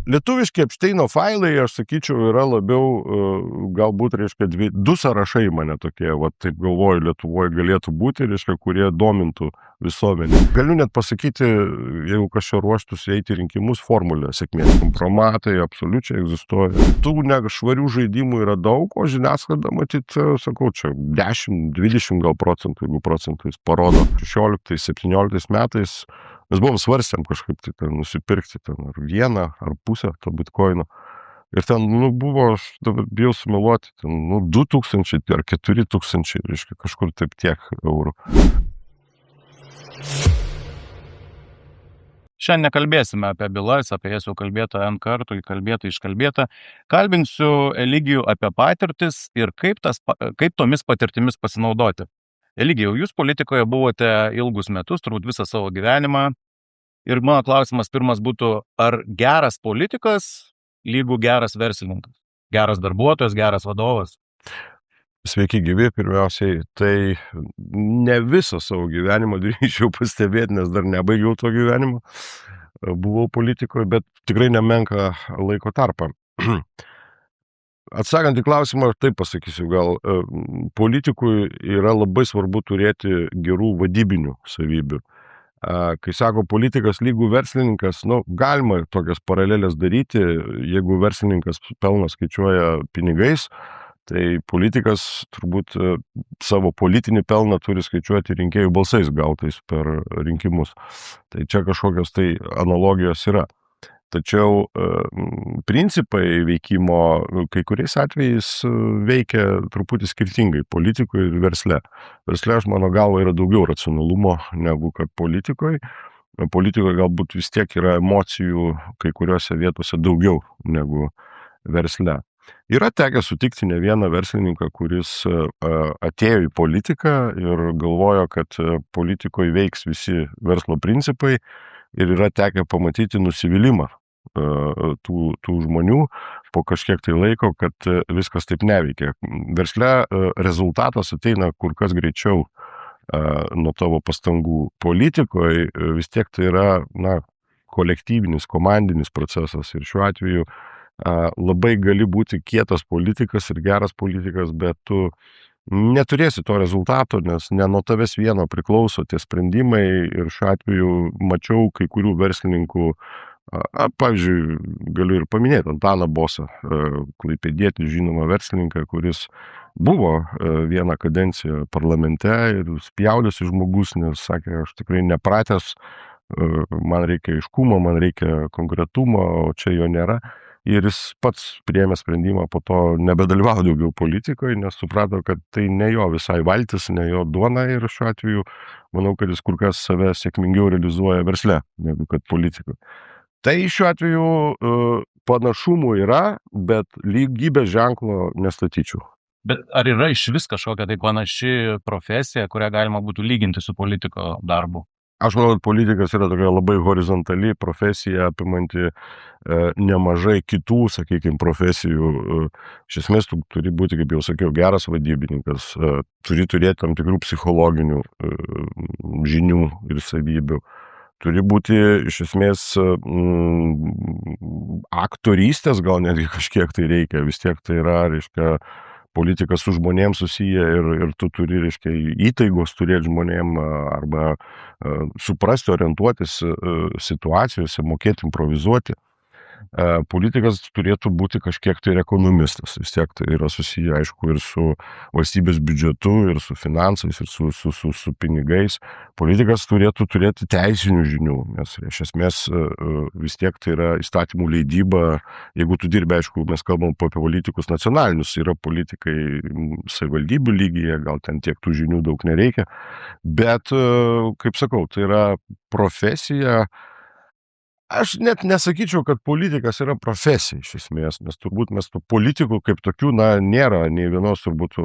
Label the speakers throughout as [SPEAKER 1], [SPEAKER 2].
[SPEAKER 1] Lietuviški Epsteino failai, aš sakyčiau, yra labiau, galbūt, reiškia, du sąrašai mane tokie, va, taip galvoju, Lietuvoje galėtų būti, reiškia, kurie domintų visuomenį. Galiu net pasakyti, jeigu kažkaip ruoštųsi eiti rinkimus, formulę sėkmės. Kompromatai absoliučiai egzistuoja. Tų švarių žaidimų yra daug, o žiniasklaida, matyt, sakau, čia 10-20 gal procentų, jeigu procentais parodo. 16-17 metais mes buvom svarstėm kažkaip tai ten nusipirkti ten ar vieną, ar pusę to bitkoino. Ir ten, buvo, aš dabar bijau sumeluoti, ten, 2000 ar 4000, reiškia, kažkur taip tiek eurų.
[SPEAKER 2] Šiandien nekalbėsime apie bylas, apie jas jau kalbėta N kartų, kalbėta, iškalbėta. Kalbinsiu Eligijų apie patirtis ir kaip tomis patirtimis pasinaudoti. Eligijau, jūs politikoje buvote ilgus metus, turbūt visą savo gyvenimą. Ir mano klausimas pirmas būtų, ar geras politikas lygu geras verslininkas? Geras darbuotojas, geras vadovas?
[SPEAKER 1] Sveiki gyvi, pirmiausiai, tai ne visą savo gyvenimą drįsčiau pastebėti, nes dar nebaigiau to gyvenimo. Buvau politikoje, bet tikrai nemenka laiko tarpą. Atsakant į klausimą, aš taip pasakysiu, gal politikui yra labai svarbu turėti gerų vadybinių savybių. Kai sako politikas lygų verslininkas, galima tokias paralelės daryti, jeigu verslininkas pelną skaičiuoja pinigais, tai politikas turbūt savo politinį pelną turi skaičiuoti rinkėjų balsais gautais per rinkimus. Tai čia kažkokios tai analogijos yra. Tačiau principai veikimo kai kuriais atvejais veikia truputį skirtingai politikoje ir versle. Versle, aš mano galva, yra daugiau racionalumo negu kad politikoje. Politikoje galbūt vis tiek yra emocijų kai kuriuose vietose daugiau negu versle. Yra tekę sutikti ne vieną verslininką, kuris atėjo į politiką ir galvojo, kad politikoje veiks visi verslo principai. Ir yra tekę pamatyti nusivylimą tų žmonių po kažkiek tai laiko, kad viskas taip neveikia. Versle rezultatas ateina kur kas greičiau nuo tavo pastangų. Politikoje vis tiek tai yra kolektyvinis, komandinis procesas. Ir šiuo atveju labai gali būti kietas politikas ir geras politikas, bet tu neturėsi to rezultato, nes ne nuo tavęs vieno priklauso tie sprendimai. Ir šiuo atveju mačiau kai kurių verslininkų, pavyzdžiui, galiu ir paminėti Antaną Bosą, klaipėdietį žinomą verslininką, kuris buvo vieną kadenciją parlamente ir spjaudėsi žmogus, nes sakė, aš tikrai nepratęs, man reikia aiškumo, man reikia konkretumo, o čia jo nėra. Ir jis pats priėmė sprendimą po to nebedalyvavo daugiau politikoje, nes suprato, kad tai ne jo visai valtis, ne jo duona. Ir šiuo atveju manau, kad jis kur kas save sėkmingiau realizuoja versle, negu kad politikoje. Tai šiuo atveju panašumų yra, bet lygybės ženklo nestatyčiau.
[SPEAKER 2] Bet ar yra iš vis kažkokia tai panaši profesija, kurią galima būtų lyginti su politiko darbu?
[SPEAKER 1] Aš manau, kad politikas yra tokia labai horizontali profesija, apimanti nemažai kitų, sakykime, profesijų. Iš esmės, tu turi būti, kaip jau sakiau, geras vadybininkas, turi turėti tam tikrų psichologinių žinių ir savybių. Turi būti, iš esmės, aktorystės gal netgi kažkiek tai reikia. Vis tiek tai yra, reiškia, politikas su žmonėms susiję ir tu turi, reiškia, įtaigos turėti žmonėm arba suprasti, orientuotis situacijose, mokėti improvizuoti. Politikas turėtų būti kažkiek tai ir ekonomistas. Vis tiek tai yra susiję, aišku, ir su valstybės biudžetu, ir su finansais, ir su pinigais. Politikas turėtų turėti teisinių žinių, nes iš esmės vis tiek tai yra įstatymų leidyba. Jeigu tu dirbi, aišku, mes kalbam apie politikus nacionalinius, yra politikai savivaldybių lygyje, gal ten tiek tų žinių daug nereikia. Bet, kaip sakau, tai yra profesija. Aš net nesakyčiau, kad politikas yra profesija iš esmės, nes turbūt mes tų politikų kaip tokių, nėra, nei vienos turbūt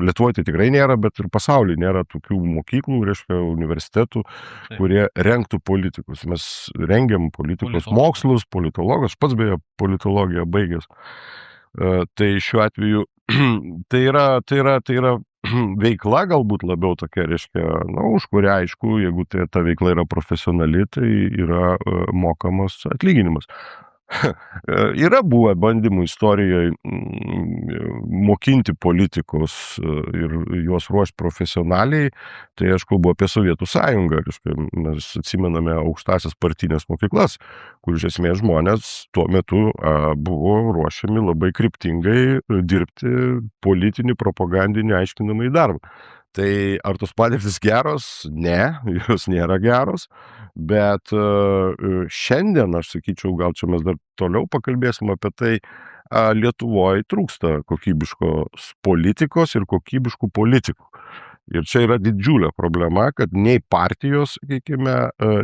[SPEAKER 1] Lietuvoje tai tikrai nėra, bet ir pasaulyje nėra tokių mokyklų, reiškia, universitetų, kurie rengtų politikus. Mes rengiam politikos mokslus, politologus, aš pats beje politologiją baigęs. Tai šiuo atveju tai yra veikla galbūt labiau tokia, reiškia, už kurią, aišku, jeigu ta veikla yra profesionali, tai yra mokamas atlyginimas. Yra buvę bandymų istorijoje mokinti politikus ir juos ruošti profesionaliai, tai aš kalbu apie Sovietų sąjungą, reiškia, mes atsimename aukštasias partinės mokyklas, kur iš esmės žmonės tuo metu buvo ruošiami labai kryptingai dirbti politinį, propagandinį, aiškinamąjį darbą. Tai ar tos patirtis geros? Ne, jos nėra geros, bet šiandien, aš sakyčiau, gal čia mes dar toliau pakalbėsim apie tai, Lietuvoje trūksta kokybiškos politikos ir kokybiškų politikų. Ir čia yra didžiulė problema, kad nei partijos, sakykime,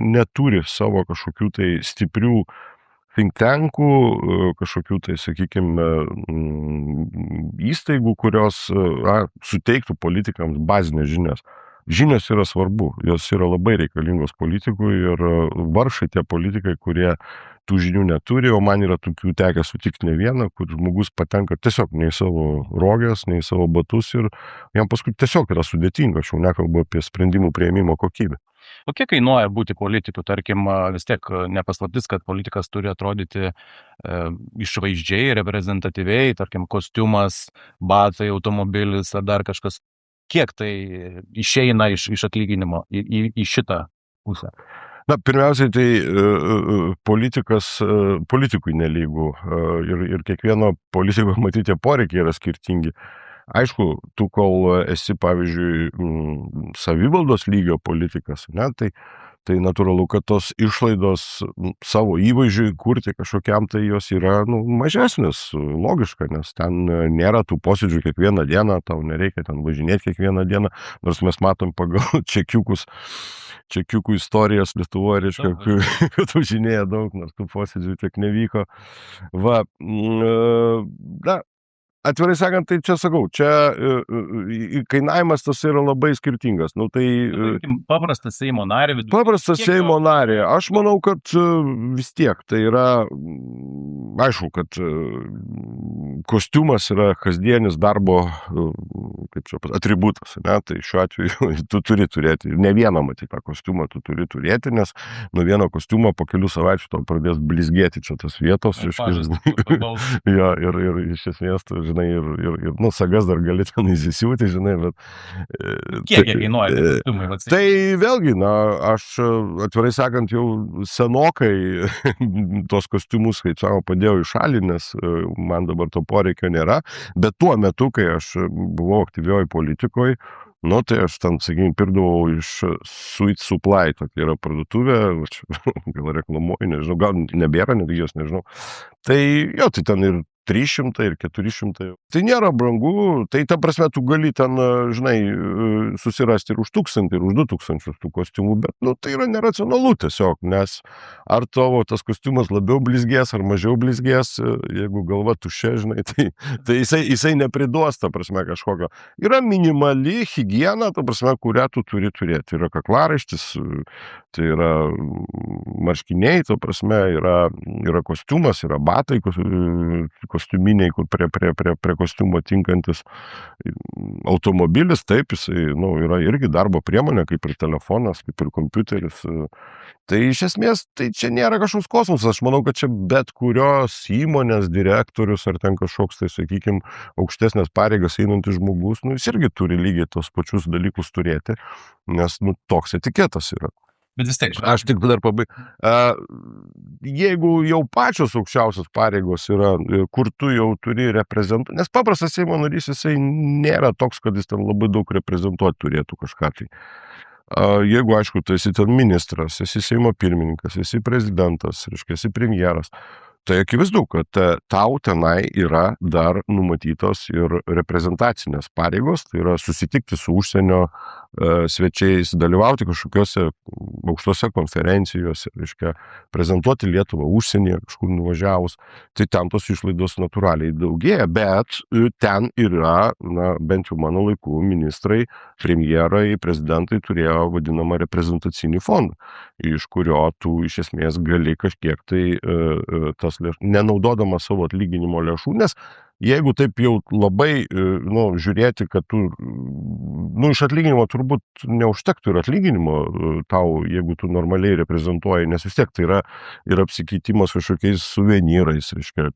[SPEAKER 1] neturi savo kažkokių tai stiprių think tankų, kažkokių tai, sakykime, įstaigų, kurios suteiktų politikams bazinės žinias. Žinios yra svarbu, jos yra labai reikalingos politikui ir vargšai tie politikai, kurie tų žinių neturi, o man yra tokių tekę sutikti ne vieną, kur žmogus patenka tiesiog ne į savo rogės, ne į savo batus ir jam paskui tiesiog yra sudėtinga, aš jau nekalbu apie sprendimų priėmimo kokybę.
[SPEAKER 2] O kiek kainuoja būti politiku? Tarkim, vis tiek nepaslaptis, kad politikas turi atrodyti išvaizdžiai, reprezentatyviai, tarkim, kostiumas, batai, automobilis ar dar kažkas. Kiek tai išeina iš atlyginimo į šitą pusę?
[SPEAKER 1] Na, pirmiausiai, tai politikui nelygų ir kiekvieno politiko matyti poreikiai yra skirtingi. Aišku, tu kol esi, pavyzdžiui, savivaldos lygio politikas, ne, tai natūralu, kad tos išlaidos savo įvaizdžiui kurti kažkokiam, tai jos yra mažesnės, logiška, nes ten nėra tų posėdžių kiekvieną dieną, tau nereikia ten važinėti kiekvieną dieną, nors mes matom pagal čekiukų istorijas Lietuvoje, reiškia, kad važinėja daug, nors tų posėdžių tiek nevyko. Va, atvirai sakant, tai čia sakau, čia kainavimas tas yra labai skirtingas.
[SPEAKER 2] Paprastas Seimo narį.
[SPEAKER 1] Paprastas Seimo narį. Aš manau, kad vis tiek tai yra, aišku, kad kostiumas yra kasdienis darbo, kaip čia atributas, ne? Tai šiuo atveju tu turi turėti, ne vieną matyti tą kostiumą tu turi turėti, nes nuo vieno kostiumo po kelių savaičių tau pradės blizgėti čia tas vietos. Ja, ir iš esmės, žinai, ir sagas dar gali ten įsisiūti, žinai, bet...
[SPEAKER 2] Kiek jie kainuoja kostiumai?
[SPEAKER 1] Tai vėlgi, aš atvirai sakant, jau senokai tos kostiumus, kaip savo, padėjau į šalį, nes man dabar to poreikio nėra, bet tuo metu, kai aš buvau aktyvioj politikoje, tai aš ten, sakykime, pirkdavau iš Sweet Supply, tokia yra parduotuvė, gal reklamuoju, nežinau, gal nebėra, netgi jos nežinau. Tai jo, tai ten ir 300 ir 400. Tai nėra brangu, tai ta prasme tu gali ten, žinai, susirasti ir už 1000, ir už 2000 tų kostiumų, bet, tai yra neracionalu tiesiog, nes ar tavo tas kostiumas labiau blizgės, ar mažiau blizgės, jeigu galva tuščia, žinai, tai jisai nepriduos, ta prasme, kažkokio. Yra minimali higiena, ta prasme, kurią tu turi turėti. Yra kaklaraištis, tai yra marškiniai, ta prasme, yra kostiumas, yra batai kostiuminiai, kur prie kostiumo tinkantis automobilis, taip, jisai, yra irgi darbo priemonė, kaip ir telefonas, kaip ir kompiuteris. Tai iš esmės, tai čia nėra kažkoks kosmosas. Aš manau, kad čia bet kurios įmonės direktorius ar ten kažkoks, tai sakykime, aukštesnės pareigas einantis žmogus, jis irgi turi lygiai tos pačius dalykus turėti, nes, toks etiketas yra.
[SPEAKER 2] Bet vis tiek.
[SPEAKER 1] Aš tik dar jeigu jau pačios aukščiausios pareigos yra, kur tu jau turi reprezentuoti, nes paprastas Seimo narys, jisai nėra toks, kad jis ten labai daug reprezentuoti turėtų kažką tai. Jeigu, aišku, tu esi ten ministras, esi Seimo pirmininkas, esi prezidentas, reiškia, esi premjeras, tai akivaizdu, kad tau tenai yra dar numatytos ir reprezentacinės pareigos, tai yra susitikti su užsienio svečiais, dalyvauti kažkokiuose aukštose konferencijose, reiškia, prezentuoti Lietuvą užsienyje, kažkur nuvažiavus, tai ten tos išlaidos natūraliai daugėja, bet ten yra, bent jau mano laikų, ministrai, premjerai, prezidentai turėjo vadinamą reprezentacinį fondą, iš kurio tu iš esmės gali kažkiek tai tas lėšų, nenaudodamas savo atlyginimo lėšų, nes jeigu taip jau labai, žiūrėti, kad tu, iš atlyginimo turbūt neužtektų ir atlyginimo tau, jeigu tu normaliai reprezentuoji, nes vis tiek tai yra ir apsikeitimas kažkokiais suvenyrais, reiškia,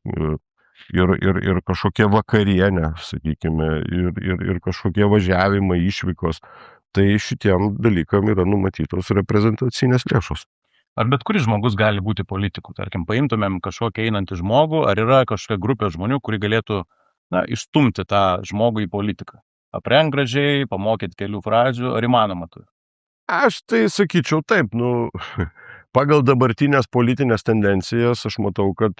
[SPEAKER 1] ir kažkokie vakarienė, sakykime, ir kažkokie važiavimai, išvykos. Tai šitiem dalykam yra numatytos reprezentacinės lėšos.
[SPEAKER 2] Ar bet kuris žmogus gali būti politiku? Tarkim, paimtumėm kažkokį einantį žmogų, ar yra kažkokia grupė žmonių, kuri galėtų išstumti tą žmogų į politiką? Apreng gražiai, pamokyti kelių frazių, ar įmanoma tai?
[SPEAKER 1] Aš tai sakyčiau taip, pagal dabartinės politinės tendencijas aš matau, kad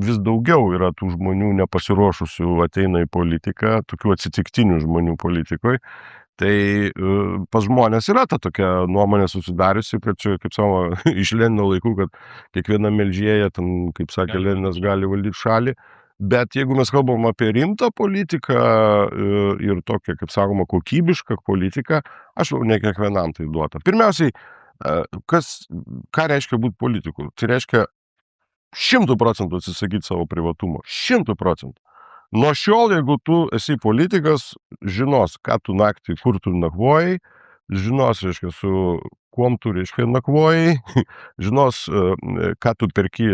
[SPEAKER 1] vis daugiau yra tų žmonių nepasiruošusių ateina į politiką, tokių atsitiktinių žmonių politikoje. Tai pas žmonės yra ta tokia nuomonė susidariusi, kad čia, kaip savo, iš Lenino laikų, kad kiekviena melžėja, ten, kaip sakė Leninas, gali valdyti šalį. Bet jeigu mes kalbam apie rimtą politiką ir tokią, kaip sakoma, kokybišką politiką, aš jau ne kiekvienam tai duota. Pirmiausiai, ką reiškia būti politiku? Tai reiškia 100% atsisakyti savo privatumo. 100%. Nuo šiol, jeigu tu esi politikas, žinos, ką tu naktį, kur tu nakvojai, žinos, reiškia, su kuom tu, reiškia, nakvojai, žinos, ką tu perki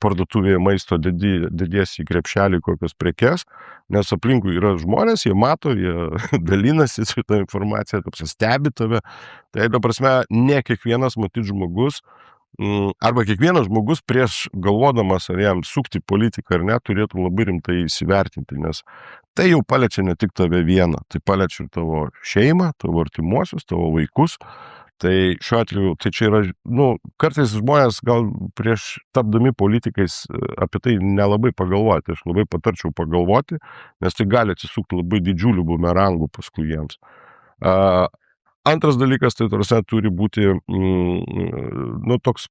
[SPEAKER 1] parduotuvėje maisto, dediesi į krepšelį kokios prekes, nes aplinkui yra žmonės, jie mato, jie dalinasi šitą informaciją, stebi tave. Tai, ta prasme, ne kiekvienas matyt žmogus, arba kiekvienas žmogus prieš galvodamas, ar jam sukti politiką ar ne, turėtų labai rimtai įsivertinti, nes tai jau paliečia ne tik tave vieną, tai paliečia ir tavo šeimą, tavo artimuosius, tavo vaikus. Tai šiuo atveju, tai čia yra, kartais žmonės gal prieš tapdami politikais apie tai nelabai pagalvoti, aš labai patarčiau pagalvoti, nes tai gali atsisukti labai didžiulių bumerangų paskui jiems. Antras dalykas, tai tarsi turi būti toks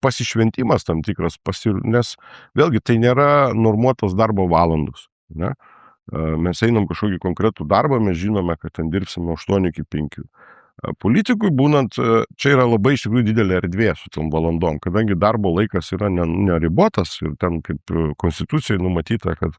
[SPEAKER 1] pasišventimas tam tikras, nes vėlgi tai nėra normuotos darbo valandos. Ne? Mes einam kažkokį konkretų darbą, mes žinome, kad ten dirbsim nuo 8 iki 5. Politikui būnant, čia yra labai iš tikrųjų didelė erdvė su tom valandom, kadangi darbo laikas yra neribotas ir ten kaip konstitucijai numatyta, kad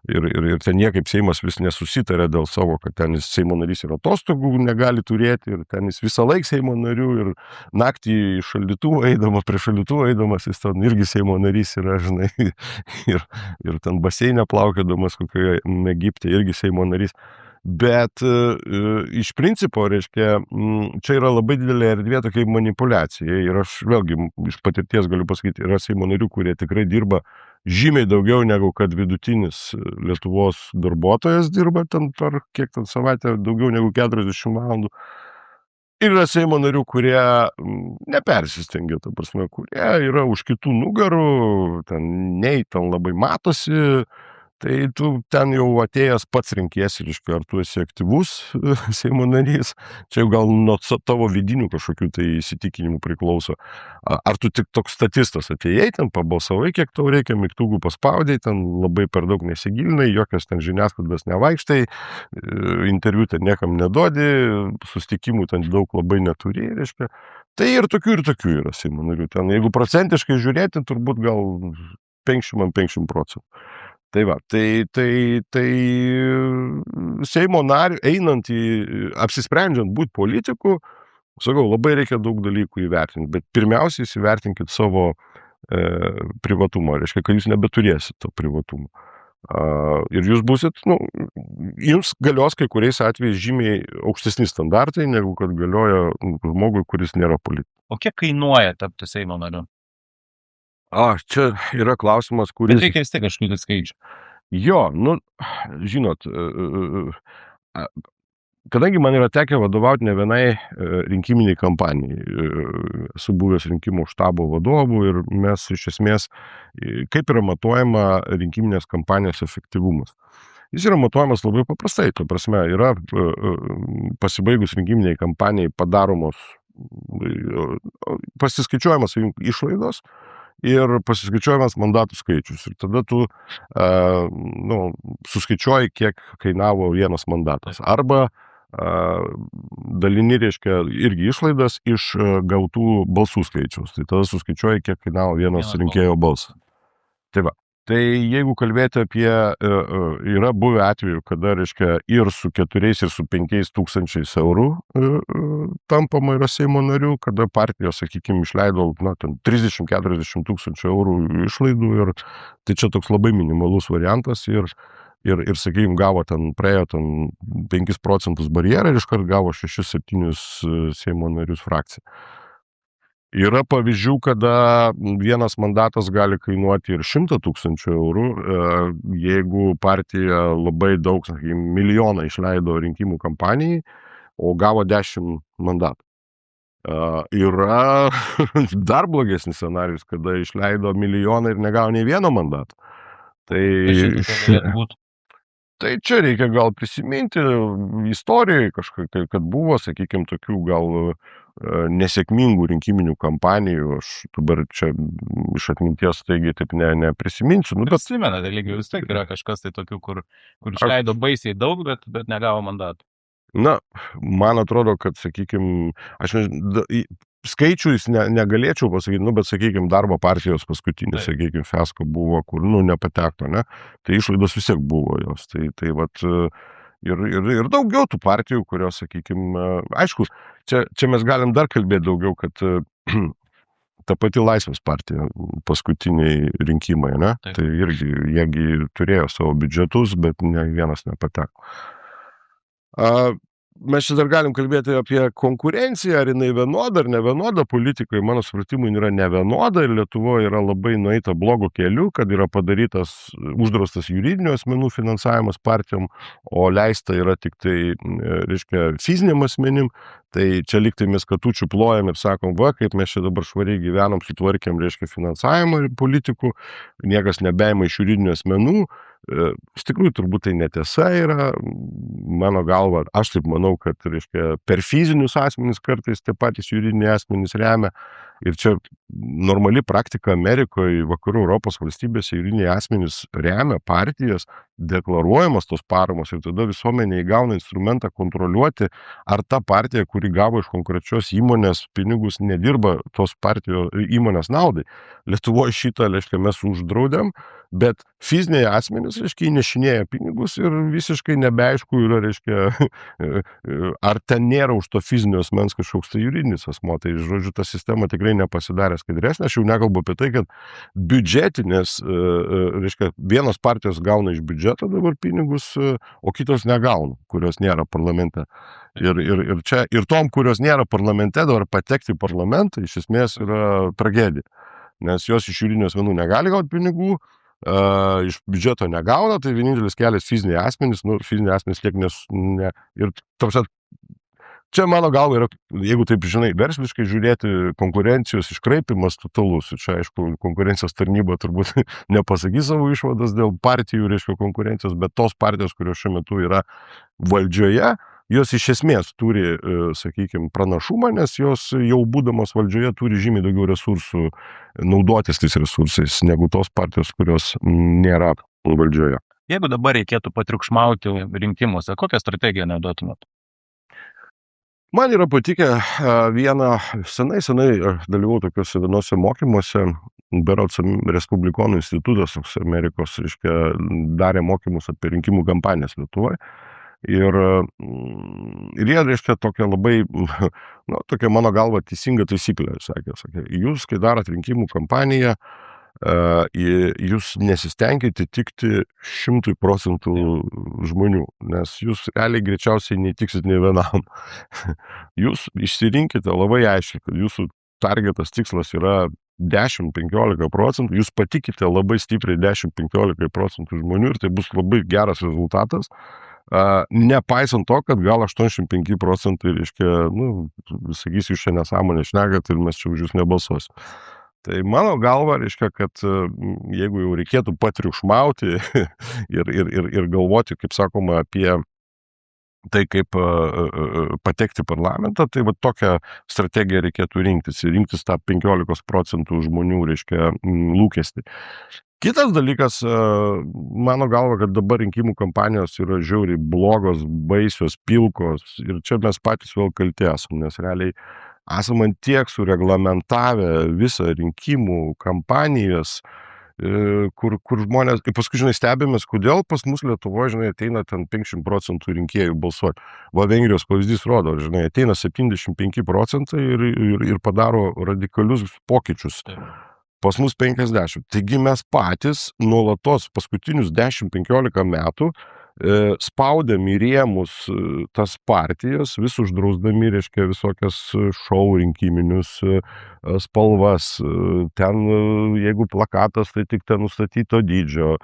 [SPEAKER 1] ir ten niekaip Seimas vis nesusitarė dėl savo, kad ten Seimo narys ir atostogų negali turėti ir ten jis visą laiką Seimo narių ir naktį prie šaldytuvą eidamas, jis ten irgi Seimo narys yra, žinai, ir ten baseinė plaukėdamas kokioje Egipte irgi Seimo narys. Bet iš principo, reiškia, čia yra labai didelė erdvė tokiai manipuliacijai ir aš vėlgi iš patirties galiu pasakyti, yra Seimo narių, kurie tikrai dirba žymiai daugiau negu kad vidutinis Lietuvos darbuotojas dirba ten per kiek ten savaitę, daugiau negu 40 valandų. Ir yra Seimo narių, kurie nepersistengia, ta prasme, kurie yra už kitų nugarų, ten labai matosi. Tai tu ten jau atėjęs pats renkiesi, ar tu esi aktyvus Seimo narys, čia jau gal nuo tavo vidinių kažkokių tai įsitikinimų priklauso. Ar tu tik toks statistas atėjai, ten pabalsavai, kiek tau reikia, mygtukų paspaudai, ten labai per daug nesigilinai, jokios ten žiniasklaidos nevaikštai, interviu ten niekam nedodi, susitikimų ten daug labai neturi, reiškia. Tai ir tokių yra Seimo narių. Ten, jeigu procentiškai žiūrėti, turbūt gal 50%. Tai va, tai Seimo narių einant apsisprendžiant būti politiku, sakau, labai reikia daug dalykų įvertinti, bet pirmiausiai įsivertinkit savo privatumą, reiškia, kad jūs nebeturėsit to privatumo. Ir jūs būsit, jums galios kai kuriais atvejais žymiai aukštesni standartai, negu kad galioja žmogui, kuris nėra politikas.
[SPEAKER 2] O kiek kainuoja tapti Seimo nariu?
[SPEAKER 1] Čia yra klausimas, kuris...
[SPEAKER 2] Bet reikia vis tiek kažkokį skaičių.
[SPEAKER 1] Jo, žinot, kadangi man yra tekę vadovauti ne vienai rinkiminiai kampanijai, esu buvęs rinkimų štabo vadovų ir mes iš esmės, kaip yra matuojama rinkiminės kampanijos efektyvumas. Jis yra matuojamas labai paprastai, ta prasme, yra pasibaigus rinkiminiai kampanijai padaromos, pasiskaičiuojamas išlaidos, ir pasiskaičiuojamas mandatų skaičius. Ir tada tu suskaičiuoji, kiek kainavo vienas mandatas. Arba dalini, reiškia, irgi išlaidas iš gautų balsų skaičiaus. Tai tada suskaičiuoji, kiek kainavo vienas rinkėjo balsas. Tai va. Tai jeigu kalbėti apie, yra buvę atveju, kada, reiškia, ir su 4 ir su 5 tūkstančiais eurų tampama yra Seimo narių, kada partijos, sakykime, išleido, na, ten 30-40 tūkstančių eurų išlaidų ir tai čia toks labai minimalus variantas ir, sakykime, praėjo ten 5 procentus barjerą ir iškart gavo 6-7 Seimo narius frakciją. Yra pavyzdžių, kada vienas mandatas gali kainuoti ir 100 tūkstančių eurų, jeigu partija labai daug, sakykime, milijoną išleido rinkimų kampanijai, o gavo 10 mandatų. Yra dar blogesnis scenarijus, kada išleido milijoną ir negavo nei vieno mandato. Tai čia reikia gal prisiminti istorijoje kažkaip, kad buvo, sakykime, tokių gal nesėkmingų rinkiminių kampanijų, aš dabar čia iš atminties taigi taip neprisiminsiu.
[SPEAKER 2] Prisimena, lygiai vis tiek yra kažkas tai tokių, kur išleido baisiai daug, bet negavo mandatų.
[SPEAKER 1] Na, man atrodo, kad, sakykime, aš skaičius negalėčiau pasakyti, bet, sakykime, darbo partijos paskutinis, sakykime, fiasko buvo, kur, nepateko, ne? Tai išlaidos vis tiek buvo jos. Tai vat, ir daugiau tų partijų, kurios, sakykime, aišku, čia mes galim dar kalbėti daugiau, kad ta pati Laisvės partija paskutiniai rinkimai, ne?
[SPEAKER 2] Taip.
[SPEAKER 1] Tai irgi, jiegi turėjo savo biudžetus, bet ne vienas nepateko. Mes čia dar galim kalbėti apie konkurenciją, ar jinai vienoda ar nevienoda. Politikai, mano supratimu, yra nevienoda ir Lietuvoje yra labai nueita blogo keliu, kad yra uždraustas juridinių asmenų finansavimas partijom, o leista yra tik tai, reiškia, fiziniam asmenim. Tai čia lygtai mes katučių plojam ir sakom, kaip mes čia dabar švariai gyvenam, sutvarkėm, reiškia, finansavimą politikų, niekas nebeima iš juridinių asmenų. Iš tikrųjų, turbūt tai netiesa yra, mano galva, aš taip manau, kad, reiškia, per fizinius asmenys kartais tie patys juridiniai asmenys remia. Ir čia normali praktika Amerikoje, vakarų Europos valstybėse juridiniai asmenys remia partijas, deklaruojamos tos paramos ir tada visuomenė įgauna instrumentą kontroliuoti, ar ta partija, kuri gavo iš konkrečios įmonės pinigus, nedirba tos partijos įmonės naudai. Lietuvoje šitą, reiškia, mes uždraudėm, bet fiziniai asmenys, reiškia, įnešinėja pinigus ir visiškai nebeaišku yra, reiškia, ar ten nėra už to fizinio asmens kažkoks tai juridinis asmo. Tai, žodžiu, ta sistema tikrai nepasidarė skaidresnė. Aš jau nekalbu apie tai, kad biudžetinės, reiškia, vienos partijos gauna iš biudžeto dabar pinigus, o kitos negauna, kurios nėra parlamente. Ir tom, kurios nėra parlamente, dabar patekti į parlamentą iš esmės yra tragedija. Nes jos iš juridinių asmenų negali gauti pinigų, iš biudžeto negauna, tai vienintelis kelias fiziniai asmenys, fiziniai asmenys tiek ir tamsiai. Čia mano galva yra, jeigu taip, žinai, versliškai žiūrėti, konkurencijos iškraipimas totalus. Čia, aišku, konkurencijos tarnyba turbūt nepasakys savo išvadas dėl partijų, reiškia, konkurencijos, bet tos partijos, kurios šiuo metu yra valdžioje, jos iš esmės turi, sakykime, pranašumą, nes jos jau būdamos valdžioje turi žymiai daugiau resursų naudotis tais resursais, negu tos partijos, kurios nėra valdžioje.
[SPEAKER 2] Jeigu dabar reikėtų patriukšmauti rinkimuose, kokią strategiją naudotumėt?
[SPEAKER 1] Man yra patikę senai dalyvau tokiuose vienose mokymuose, berods Respublikonų institutas Amerikos, reiškia, darė mokymus apie rinkimų kampanijas Lietuvoje. Ir jie, reiškia, tokia labai, tokia mano galva teisinga taisyklė, sakė, jūs, kai darot rinkimų kampaniją, jūs nesistengite tikti 100% žmonių, nes jūs realiai greičiausiai neįtiksit nei vienam. Jūs išsirinkite labai aiškiai, kad jūsų targetas tikslas yra 10-15%, jūs patikite labai stipriai 10-15% žmonių ir tai bus labai geras rezultatas. Nepaisant to, kad gal 85%, reiškia, sakys, jūs čia nesąmonę šnekat ir mes čia už jūs nebalsuosim. Tai mano galva, reiškia, kad jeigu jau reikėtų patriukšmauti ir galvoti, kaip sakoma, apie tai, kaip patekti į parlamentą, tai va tokią strategiją reikėtų rinktis tą 15% žmonių, reiškia, lūkestį. Kitas dalykas, mano galva, kad dabar rinkimų kampanijos yra žiauriai blogos, baisios, pilkos ir čia mes patys vėl kalti esam, nes realiai esam tiek sureglamentavę visą rinkimų kampanijas kur žmonės, ir paskui, žinai, stebėmės, kodėl pas mus Lietuvoje, žinai, ateina ten 50% rinkėjų balsuoti. Va, Vengrijos pavyzdys rodo, žinai, ateina 75% ir padaro radikalius pokyčius. Pas mus 50. Taigi mes patys nuolatos paskutinius 10-15 metų spaudėm į rėmus tas partijas, vis uždrausdami, reiškia, visokias šou rinkiminius spalvas. Ten, jeigu plakatas, tai tik ten nustatyto dydžio.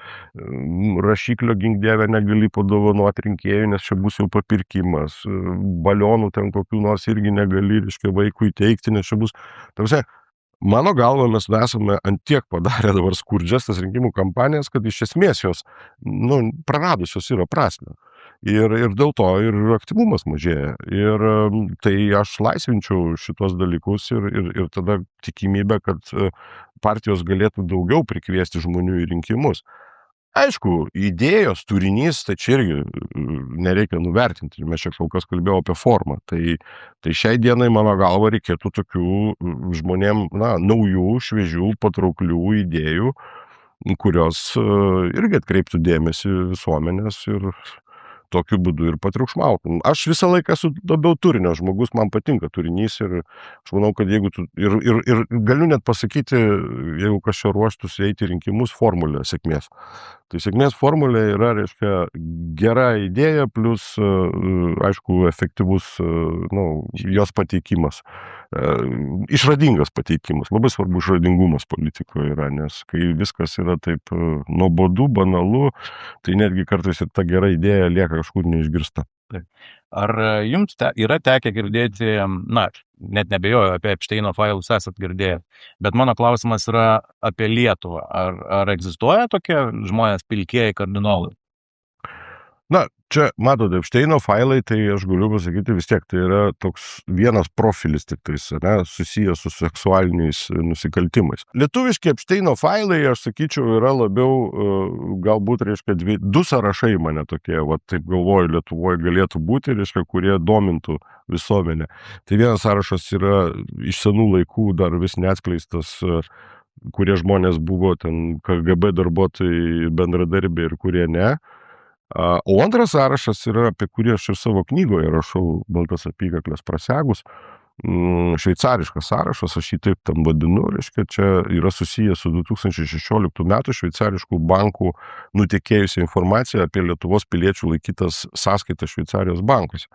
[SPEAKER 1] Rašiklio gink dieve negali padovanoti rinkėjų, nes čia bus jau papirkimas. Balionų ten kokių nors irgi negali, reiškia, vaikui teikti, nes čia bus... Tarsi, mano galva, mes esame antiek padarę dabar skurdžias tas rinkimų kampanijas, kad iš esmės jos praradusios yra prasmę. Ir dėl to ir aktyvumas mažėja. Ir tai aš laisvinčiau šitos dalykus ir tada tikimybė, kad partijos galėtų daugiau prikviesti žmonių į rinkimus. Aišku, idėjos, turinys, tai čia irgi nereikia nuvertinti. Mes čia kol kas kalbėjau apie formą. Tai šiai dienai, mano galva, reikėtų tokių žmonėm, naujų, šviežių, patrauklių idėjų, kurios irgi atkreiptų dėmesį visuomenės ir tokiu būdu ir patriukšmautum. Aš visą laiką esu labiau turinio žmogus, man patinka turinys ir aš manau, kad jeigu tu... Ir galiu net pasakyti, jeigu kažką ruoštųsi eiti rinkimus, formulė sėkmės. Tai sėkmės formulė yra, reiškia, gera idėja plus, aišku, efektyvus jos pateikimas. Išradingas pateikimas. Labai svarbu išradingumas politikoje yra, nes kai viskas yra taip nuobodu, banalu, tai netgi kartais ir ta gera idėja lieka kažkur neišgirsta.
[SPEAKER 2] Ar jums yra tekę girdėti, net nebejoju, apie Epšteino failus esat girdėję, bet mano klausimas yra apie Lietuvą. Ar egzistuoja tokie žmonės pilkieji kardinolai?
[SPEAKER 1] Čia, matote, Epšteino failai, tai aš galiu pasakyti vis tiek, tai yra toks vienas profilis tik tais, susijęs su seksualiniais nusikaltimais. Lietuviški Epšteino failai, aš sakyčiau, yra labiau, galbūt, reiškia, du sąrašai mane tokie, taip galvoju, Lietuvoje galėtų būti, reiškia, kurie domintų visuomenę. Tai vienas sąrašas yra iš senų laikų dar vis neatskleistas, kurie žmonės buvo ten KGB darbuotojai, bendradarbiai ir kurie ne. O antras sąrašas yra, apie kurį aš ir savo knygoje rašau, Baltas apykaklės prasegus, šveicariškas sąrašas, aš jį taip ten vadinu, reiškia, čia yra susijęs su 2016 metų šveicariškų bankų nutekėjusią informaciją apie Lietuvos piliečių laikytas sąskaitas Šveicarijos bankuose.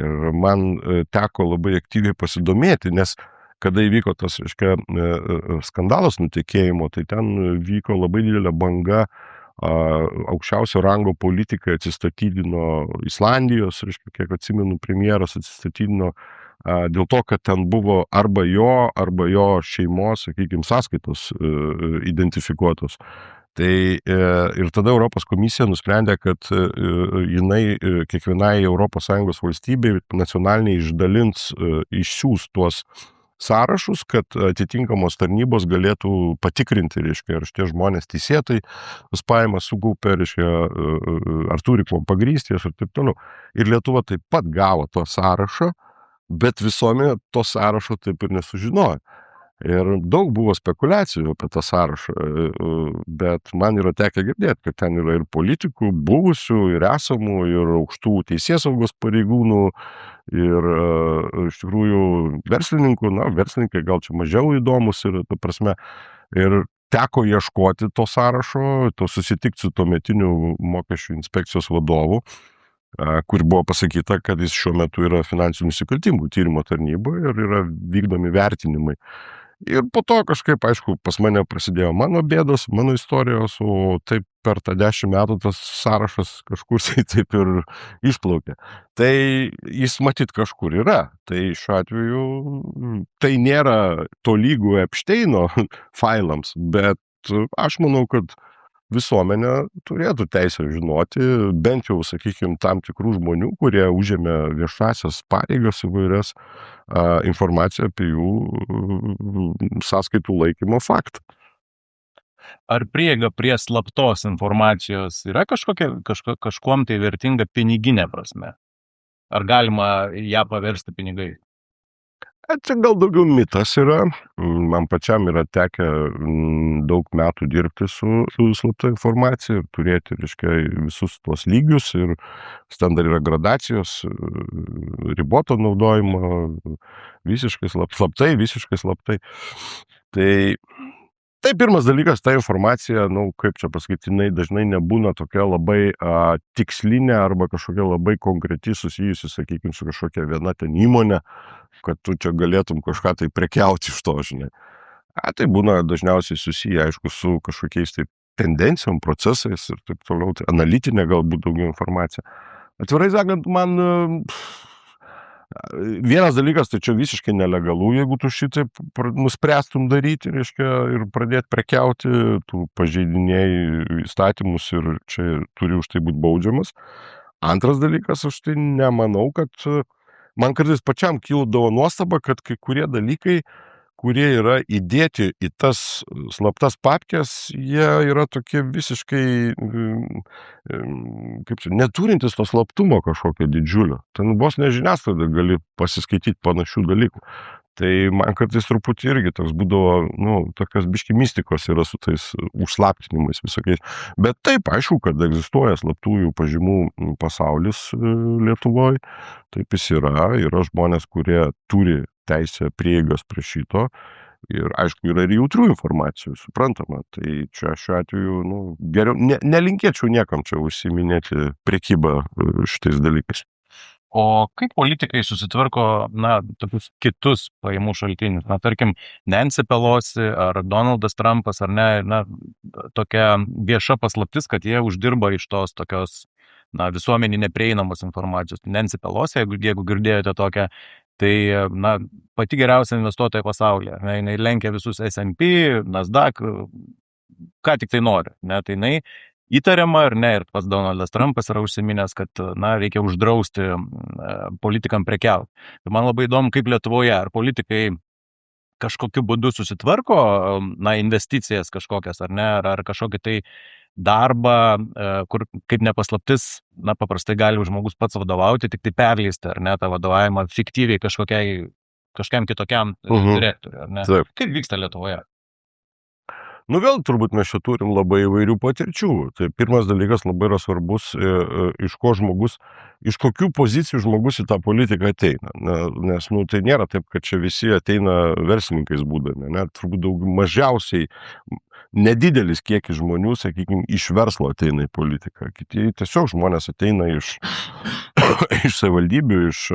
[SPEAKER 1] Ir man teko labai aktyviai pasidomėti, nes kada įvyko tas, reiškia, skandalas nutekėjimo, tai ten vyko labai didelė banga, aukščiausio rango politikai atsistatydino Islandijos, reiškia, kiek atsimenu, premjeras atsistatydino dėl to, kad ten buvo arba jo šeimos, sakykime, sąskaitos identifikuotos. Tai ir tada Europos komisija nusprendė, kad jinai kiekvienai ES valstybei nacionaliniai išdalins, išsiųs tuos sąrašus, kad atitinkamos tarnybos galėtų patikrinti, reiškia, ar šitie žmonės teisėtai pajamas sukaupė, reiškia, ar turi kuo pagrysti jas ir taip toliau. Ir Lietuva taip pat gavo to sąrašą, bet visuomenė to sąrašo taip ir nesužinojo. Ir daug buvo spekulacijų apie tą sąrašą, bet man yra tekę girdėti, kad ten yra ir politikų, buvusių, ir esamų, ir aukštų teisėsaugos pareigūnų, ir iš tikrųjų verslininkų, verslininkai gal čia mažiau įdomus ir, ta prasme, ir teko ieškoti to sąrašo, susitikti su tuometiniu mokesčių inspekcijos vadovu, kur buvo pasakyta, kad jis šiuo metu yra finansinių nusikaltimų tyrimo tarnyboje ir yra vykdomi vertinimai. Ir po to kažkaip, aišku, pas mane prasidėjo mano bėdos, mano istorijos, o taip per tą 10 metų tas sąrašas kažkur taip ir išplaukė. Tai jis matyt kažkur yra. Tai šiuo atveju tai nėra tolygų Epšteino failams, bet aš manau, kad visuomenė turėtų teisę žinoti, bent jau, sakykime, tam tikrų žmonių, kurie užėmė viešasias pareigas įvairias, informaciją apie jų sąskaitų laikymo faktą.
[SPEAKER 2] Ar prieiga prie slaptos informacijos yra kažkuom tai vertinga piniginė prasme? Ar galima ją paversti pinigais?
[SPEAKER 1] Čia gal daugiau mitas yra. Man pačiam yra tekę daug metų dirbti su slapta informacija ir turėti, reiškia, visus tuos lygius ir ten dar yra gradacijos, riboto naudojimo, visiškai slaptai, visiškai slaptai. Tai pirmas dalykas, ta informacija, kaip čia pasakyti, jinai dažnai nebūna tokia labai tikslinė arba kažkokia labai konkreti susijusi, sakykime, su kažkokia viena ten įmonė, kad tu čia galėtum kažką tai prekiauti iš to, žinai. Tai būna dažniausiai susiję, aišku, su kažkokiais tai tendencijom, procesais ir taip toliau, tai analitinė galbūt daugiau informacija. Atvirai sakant, man vienas dalykas, tai čia visiškai nelegalu, jeigu tu šitaip nuspręstum daryti, reiškia, ir pradėti prekiauti, tu pažeidinėjai įstatymus ir čia turi už tai būti baudžiamas. Antras dalykas, aš tai nemanau, kad man kartais pačiam kildavo nuostaba, kad kai kurie dalykai, kurie yra įdėti į tas slaptas papkes, jie yra tokie visiškai, kaip čia, neturintis to slaptumo kažkokio didžiulio. Ten vos nežiniasklaida gali pasiskaityti panašių dalykų. Tai man kartais truputį irgi toks būdavo, tokios biški mistikos yra su tais užslaptinimais visokiais. Bet taip, aišku, kad egzistuoja slaptųjų pažymų pasaulis Lietuvoje. Taip jis yra žmonės, kurie turi teisę prieigas prie šito. Ir aišku, yra ir jautrių informacijų, suprantama. Tai čia šiuo atveju, geriau, nelinkėčiau niekam čia užsiiminėti prekybą šitais dalykais.
[SPEAKER 2] O kaip politikai susitvarko, tokius kitus pajamų šaltinius? Tarkim, Nancy Pelosi ar Donaldas Trumpas, ar ne, tokia vieša paslaptis, kad jie uždirba iš tos tokios, visuomenį neprieinamos informacijos. Nancy Pelosi, jeigu girdėjote tokią, tai, pati geriausia investuotoja pasaulyje. Jinai lenkia visus S&P, Nasdaq, ką tik tai nori. Tai jinai įtariama, ar ne, ir pats Donaldas Trumpas yra užsiminęs, kad, reikia uždrausti politikam prekiauti. Tai man labai įdomu, kaip Lietuvoje, ar politikai kažkokiu būdu susitvarko, investicijas kažkokias, ar ne, ar kažkokį tai darbą, kur, kaip nepaslaptis, paprastai gali žmogus pats vadovauti, tik tai perleisti, ar ne, tą vadovavimą fiktyviai kažkiam kitokiam direktoriui, ar ne?
[SPEAKER 1] Taip.
[SPEAKER 2] Kaip vyksta Lietuvoje?
[SPEAKER 1] Vėl turbūt mes čia turim labai įvairių patirčių. Tai pirmas dalykas labai yra svarbus, iš kokių pozicijų žmogus į tą politiką ateina. Nes, tai nėra taip, kad čia visi ateina verslininkais būdami. Turbūt mažiausiai nedidelis kiekis žmonių, sakykime, iš verslo ateina į politiką. Kiti tiesiog žmonės ateina iš savivaldybių, iš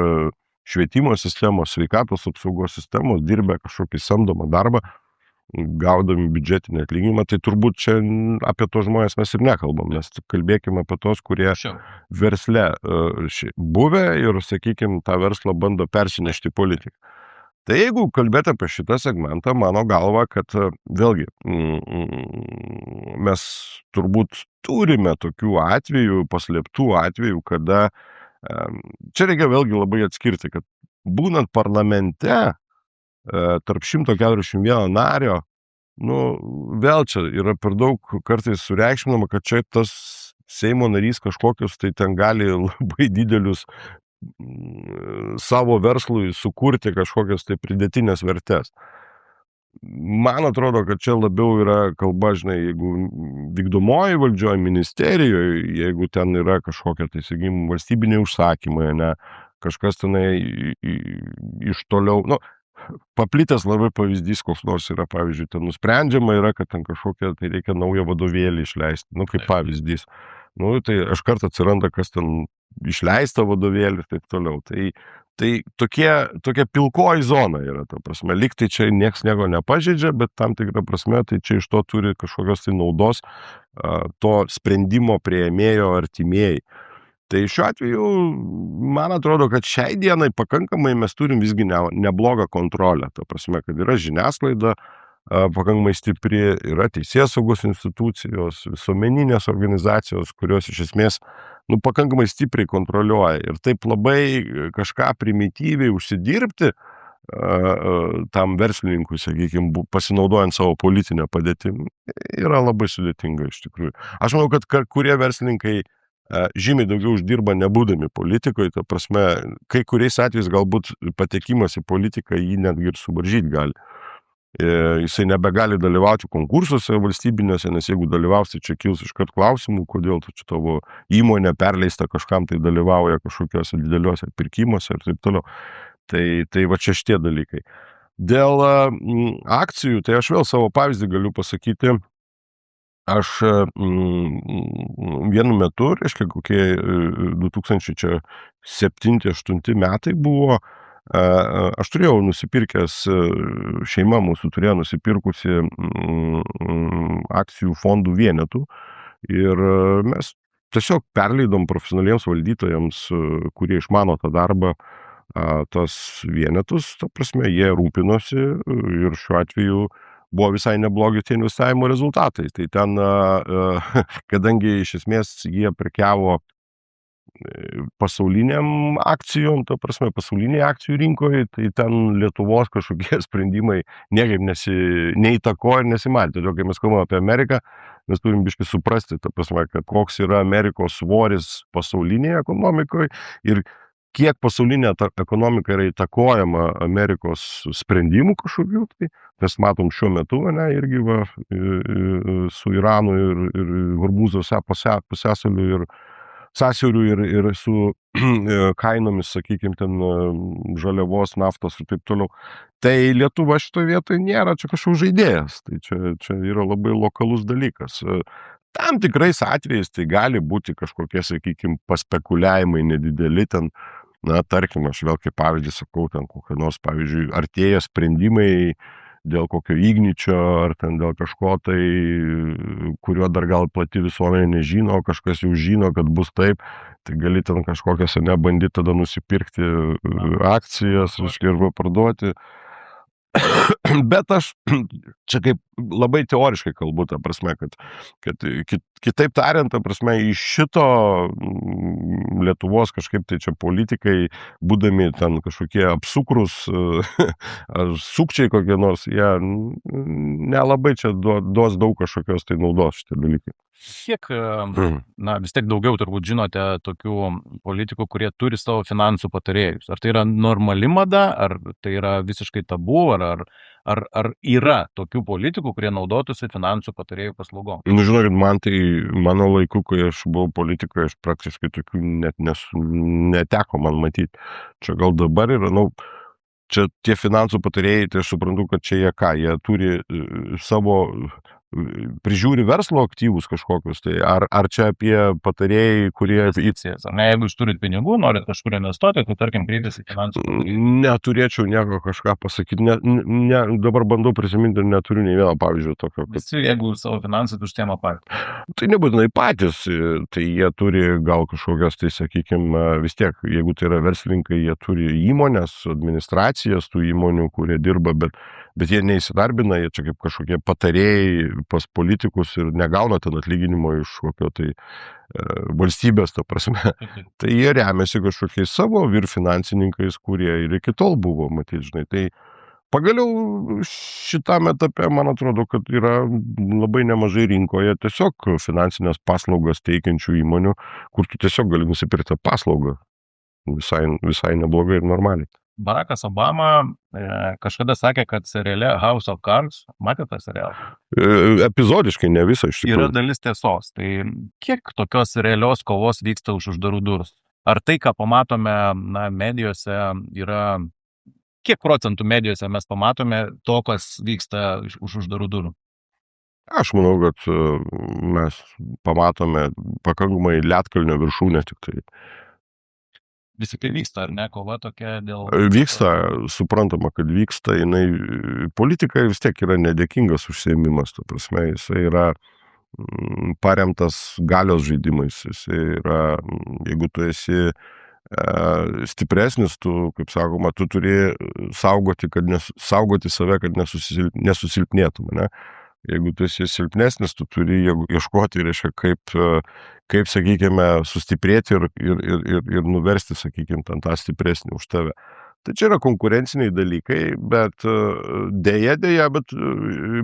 [SPEAKER 1] švietimo sistemos, sveikatos apsaugos sistemos, dirbę kažkokį samdomą darbą, gaudami biudžetinį atlyginimą, tai turbūt čia apie tos žmonės mes ir nekalbam, nes kalbėkime apie tos, kurie versle buvę ir, sakykime, tą verslą bando persinešti politiką. Tai jeigu kalbėti apie šitą segmentą, mano galva, kad vėlgi mes turbūt turime tokių atvejų, paslėptų atvejų, kada čia reikia vėlgi labai atskirti, kad būnant parlamente, tarp 141 nario, vėl čia yra per daug kartais sureikšminama, kad čia tas Seimo narys kažkokius, tai ten gali labai didelius savo verslui sukurti kažkokias tai pridėtinės vertės. Man atrodo, kad čia labiau yra kalba, žinai, jeigu vykdomoji valdžioje, ministerijoje, jeigu ten yra kažkokia, tai sakykime, valstybiniai užsakymai, ne, kažkas tenai iš toliau, paplitęs labai pavyzdys, koks nors yra, pavyzdžiui, ten nusprendžiama yra, kad ten kažkokia, tai reikia naują vadovėlį išleisti, kaip pavyzdys. Tai aš kartą atsiranda, kas ten išleista vadovėlį ir taip toliau. Tai tokia pilkoji zona yra, ta prasme, lyg tai čia nieks nieko nepažeidžia, bet tam tikrą prasme, tai čia iš to turi kažkokios tai naudos to sprendimo priėmėjo artimieji. Tai šiuo atveju, man atrodo, kad šiai dienai pakankamai mes turim visgi neblogą kontrolę. Ta prasme, kad yra žiniasklaida pakankamai stipri, yra teisėsaugos institucijos, visuomeninės organizacijos, kurios iš esmės pakankamai stipriai kontroliuoja. Ir taip labai kažką primityviai užsidirbti tam verslininkui, sakykime, pasinaudojant savo politinę padėtį, yra labai sudėtinga iš tikrųjų. Aš manau, kad kurie verslininkai žymiai daugiau uždirba nebūdami politikoje, ta prasme, kai kuriais atvejais galbūt patekimas į politiką jį netgi ir suvaržyti gali. Jisai nebegali dalyvauti konkursuose valstybinėse, nes jeigu dalyvaus, tai čia kils iškart klausimų, kodėl tu čia tavo įmonė perleista kažkam tai dalyvauja kažkokiuose dideliuose pirkimuose ir taip toliau. Tai va čia šitie dalykai. Dėl akcijų, tai aš vėl savo pavyzdį galiu pasakyti. Aš vienu metu, reiškia, kokie 2007-2008 metai buvo, aš turėjau nusipirkęs, šeima mūsų turėjo nusipirkusi akcijų fondų vienetų ir mes tiesiog perleidom profesionaliems valdytojams, kurie išmano tą darbą, tas vienetus, ta prasme, jie rūpinosi ir šiuo atveju buvo visai neblogi tie investavimo rezultatai. Tai ten, kadangi iš esmės jie prekiavo pasauliniam akcijom, ta prasme, pasauliniai akcijų rinkoje, tai ten Lietuvos kažkokie sprendimai niekaip neįtakoja ir nesimatė. Todėl, kai mes kalbame apie Ameriką, mes turim biškai suprasti, ta prasme, kad koks yra Amerikos svoris pasaulinėje ekonomikoje ir kiek pasaulinė ekonomika yra įtakojama Amerikos sprendimų kažkokių, tai mes matom šiuo metu, ne, irgi va, su Iranu ir Hormūzo pusiasaliu ir sąsiauriu ir su kainomis, sakykime, ten žaliavos, naftos ir taip toliau. Tai Lietuva šitoje vietoje nėra čia kažkoks žaidėjas, tai čia yra labai lokalus dalykas. Tam tikrais atvejais tai gali būti kažkokie, sakykime, paspekuliavimai nedideli ten, na, tarkim, aš vėl kaip pavyzdį sakau, ten kokie nors, pavyzdžiui, artėja sprendimai dėl kokio Igničio ar ten dėl kažko tai, kurio dar gal plati visuomenė nežino, kažkas jau žino, kad bus taip, tai gali ten kažkokias nebandyti tada nusipirkti akcijas, arba parduoti. Bet aš čia kaip labai teoriškai kalbu, ta prasme, kad kitaip tariant, ta prasme, iš šito Lietuvos kažkaip tai čia politikai, būdami ten kažkokie apsukrus, ar sukčiai kokie nors, jie nelabai čia duos daug kažkokios tai naudos šitie dalykai.
[SPEAKER 2] Kiek, na, vis tiek daugiau turbūt žinote tokių politikų, kurie turi savo finansų patarėjus. Ar tai yra normali mada, ar tai yra visiškai tabu, ar yra tokių politikų, kurie naudotųsi finansų patarėjų paslaugom?
[SPEAKER 1] Nu, žinokit, man tai mano laiku, kai aš buvau politikoje, aš praktiškai tokių net neteko man matyti. Čia gal dabar yra, čia tie finansų patarėjai, tai aš suprantu, kad čia jie ką, jie turi savo prižiūri verslo aktyvus kažkokius, tai ar čia apie patarėjai, kurie...
[SPEAKER 2] Investicijas, ar ne, jeigu jūs turit pinigų, norit kažkur investuoti, tai tarkim kreiptis į finansų patarėjų.
[SPEAKER 1] Neturėčiau nieko kažką pasakyti, dabar bandau prisiminti ir neturiu nei vieno pavyzdžio tokio.
[SPEAKER 2] Visi, jeigu savo finansai užsiema patys.
[SPEAKER 1] Tai nebūtinai patys, tai jie turi gal kažkokias, tai sakykime, vis tiek, jeigu tai yra verslininkai, jie turi įmonės, administracijas tų įmonių, kurie dirba, bet jie neįsidarbina, jie čia kaip kažkokie patarėjai pas politikus ir negauna ten atlyginimo iš kokio tai valstybės, ta prasme. Tai jie remiasi kažkokiais savo finansininkais, kurie ir iki tol buvo, matyti, žinai. Tai pagaliau šitame etape, man atrodo, kad yra labai nemažai rinkoje tiesiog finansinės paslaugas teikiančių įmonių, kur tu tiesiog gali nusipirkti paslaugą visai neblogai ir normaliai.
[SPEAKER 2] Barackas Obama kažkada sakė, kad seriale House of Cards, matėte tą serialą?
[SPEAKER 1] Epizodiškai, ne visą iš tikrųjų.
[SPEAKER 2] Yra dalis tiesos. Tai kiek tokios realios kovos vyksta už uždarų durų? Ar tai, ką pamatome medijose, yra... Kiek procentų medijose mes pamatome to, kas vyksta už uždarų durų?
[SPEAKER 1] Aš manau, kad mes pamatome pakankamai Lietkalnio viršūnę tik tai.
[SPEAKER 2] Vis tik tai vyksta, ar ne, kova tokia dėl...
[SPEAKER 1] Vyksta, suprantama, kad vyksta, politika vis tiek yra nedėkingas užsiėmimas, ta prasme, jisai yra paremtas galios žaidimais, jisai yra, jeigu tu esi stipresnis, tu, kaip sakoma, tu turi saugoti save, kad nesusilpnėtum, ne? Jeigu tu esi silpnesnis, tu turi ieškoti, reiškia, kaip, sakykime, sustiprėti ir nuversti, sakykime, tą stipresnį už tave. Tai čia yra konkurenciniai dalykai, bet dėja, bet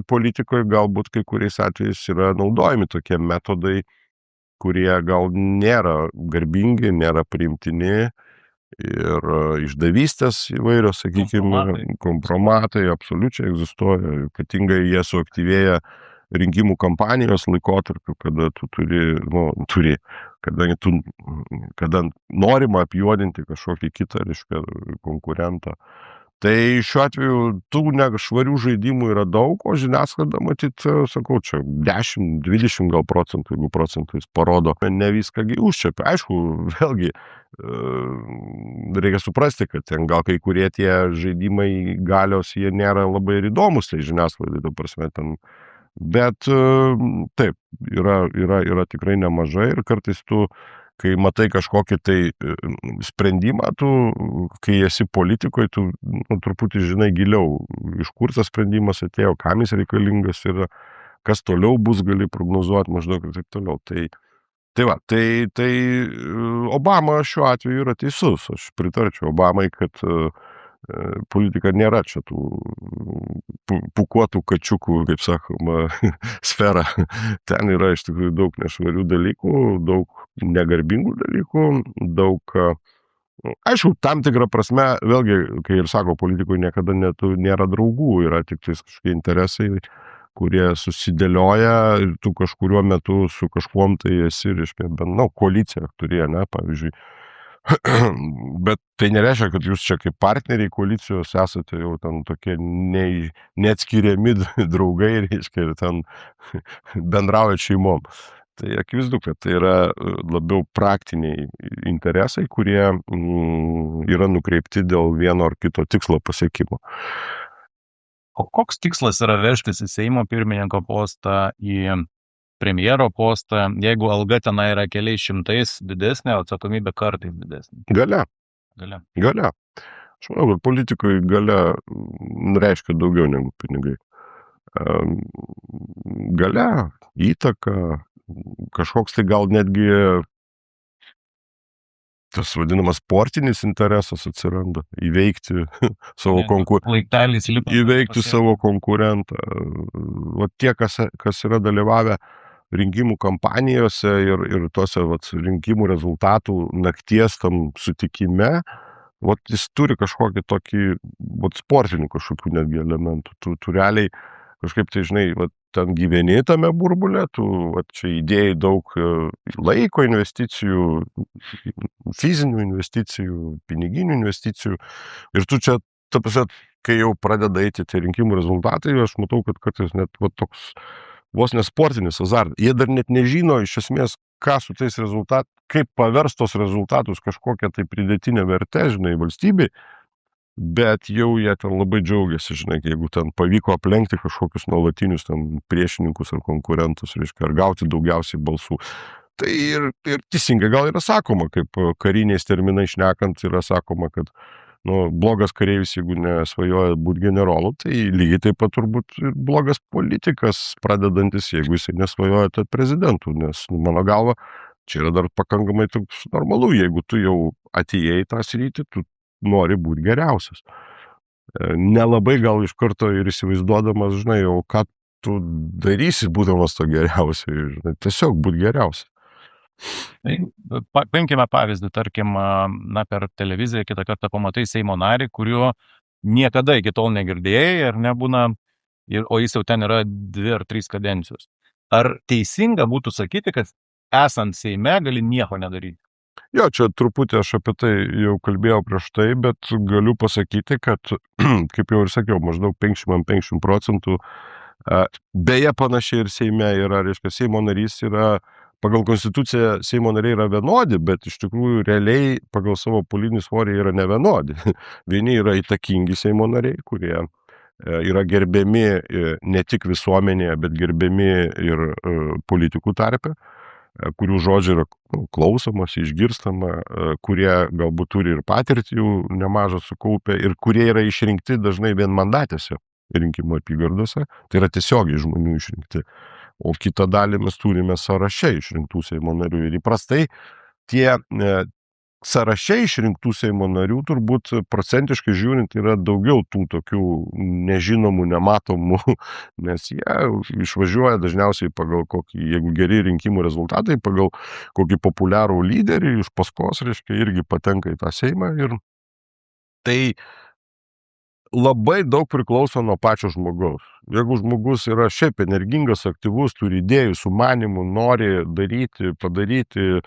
[SPEAKER 1] politikoje galbūt kai kuriais atvejais yra naudojami tokie metodai, kurie gal nėra garbingi, nėra priimtini ir išdavystės įvairios, sakykime, kompromatai absoliučiai egzistuoja, ypatingai jie suaktyvėja rinkimų kampanijos laikotarpiu, kada tu kada norima apjuodinti kažkokį kitą, reiškia, konkurentą. Tai šiuo atveju tų nešvarių žaidimų yra daug, o žiniasklaida, matyt, sakau, čia 10-20 gal procentų, jeigu procentais parodo, ne viską užčiapia. Aišku, vėlgi, reikia suprasti, kad ten gal kai kurie tie žaidimai galios, jie nėra labai ir įdomus, tai žiniasklaidai, ta prasme, ten. Bet taip, yra tikrai nemažai ir kartais tu, kai matai kažkokį tai sprendimą, kai esi politikoje, tu truputį žinai giliau, iš kur tas sprendimas atėjo, kam jis reikalingas ir kas toliau bus, gali prognozuoti maždaug ir taip toliau. Tai Obama šiuo atveju yra teisus. Aš pritarčiau Obamai, kad politika nėra čia tų pūkuotų kačiukų, kaip sakoma, sfera. Ten yra iš tikrųjų daug nešvarių dalykų, daug negarbingų dalykų, daug, aišku, tam tikrą prasme, vėlgi, kai ir sako, politikoje niekada nėra draugų, yra tik tais kažkokie interesai, kurie susidėlioja ir tu kažkuriuo metu su kažkuom tai esi, reiškia, koaliciją turėjo, ne, pavyzdžiui. Bet tai nereiškia, kad jūs čia kaip partneriai koalicijos esate jau ten tokie neatskiriami draugai, reiškia, ir ten bendraujat šeimom. Tai akivaizdu, kad tai yra labiau praktiniai interesai, kurie yra nukreipti dėl vieno ar kito tikslo pasiekimo.
[SPEAKER 2] O koks tikslas yra vežtis į Seimo pirmininko postą, į premjero postą, jeigu alga tenai yra keliais šimtais didesnė, o atsakomybė kartais didesnė?
[SPEAKER 1] Galia. Aš manau, kad politikoje galia reiškia daugiau negu pinigai. Galia, įtaka, kažkoks tai gal netgi tas vadinamas sportinis interesas atsiranda, įveikti savo konkurentą. O tie, kas yra dalyvavę rinkimų kampanijose ir tose rinkimų rezultatų nakties tam sutikime, jis turi kažkokį tokį sportinių kažkokių netgi elementų. Tu realiai kažkaip tai, žinai, ten gyveni tame burbulė, tu čia įdėjai daug laiko investicijų, fizinių investicijų, piniginių investicijų ir tu čia, ta prasme, kai jau pradeda eiti tie rinkimų rezultatai, aš matau, kad kartais net toks vos nesportinis azartas. Jie dar net nežino iš esmės, ką su tais rezultatais, kaip pavers tos rezultatus kažkokią tai pridėtinę vertę, žinai, valstybei, bet jau jie ten labai džiaugiasi, žinai, jeigu ten pavyko aplenkti kažkokius nuolatinius ten priešininkus ar konkurentus, reiškia, ar gauti daugiausiai balsų. Tai ir teisingai gal yra sakoma, kaip kariniais terminais šnekant, yra sakoma, kad blogas kareivis, jeigu nesvajoja būti generolu, tai lygiai taip pat turbūt ir blogas politikas pradedantis, jeigu jisai nesvajoja tapti prezidentu, nes mano galva, čia yra dar pakankamai normalu, jeigu tu jau atėjai tą sritį, tu nori būti geriausias. Nelabai gal iš karto ir įsivaizduodamas, žinai, jau ką tu darysi, būdamas to geriausiai, žinai, tiesiog būti geriausias.
[SPEAKER 2] Paimkime pavyzdį, tarkim, per televiziją kitą kartą pamatai Seimo narį, kurio niekada iki tol negirdėjai ir nebūna, o jis jau ten yra 2 ar 3 kadencijos. Ar teisinga būtų sakyti, kad esant Seime gali nieko nedaryti?
[SPEAKER 1] Jo, čia truputį aš apie tai jau kalbėjau prieš tai, bet galiu pasakyti, kad, kaip jau ir sakiau, maždaug 50%, beje panašiai ir Seime yra, reiškia, Seimo narys yra, pagal konstituciją Seimo nariai yra vienodi, bet iš tikrųjų realiai pagal savo politinį svorį yra nevienodi. Vieni yra įtakingi Seimo nariai, kurie yra gerbiami ne tik visuomenėje, bet gerbiami ir politikų tarpe, kurių žodžiai yra klausomas, išgirstama, kurie galbūt turi ir patirtį jų nemažą sukaupę ir kurie yra išrinkti dažnai vienmandatėse rinkimų apygardose, tai yra tiesiogiai žmonių išrinkti. O kitą dalį mes turime sąraše išrinktų Seimo narių ir įprastai tie sąraše išrinktų Seimo narių turbūt procentiškai žiūrint yra daugiau tų tokių nežinomų, nematomų, nes jie išvažiuoja dažniausiai pagal kokį, jeigu geri rinkimų rezultatai, pagal kokį populiarų lyderį iš paskos, reiškia, irgi patenka į tą Seimą. Ir tai labai daug priklauso nuo pačio žmogaus. Jeigu žmogus yra šiaip energingas, aktyvus, turi idėjų, sumanimų, nori daryti, padaryti,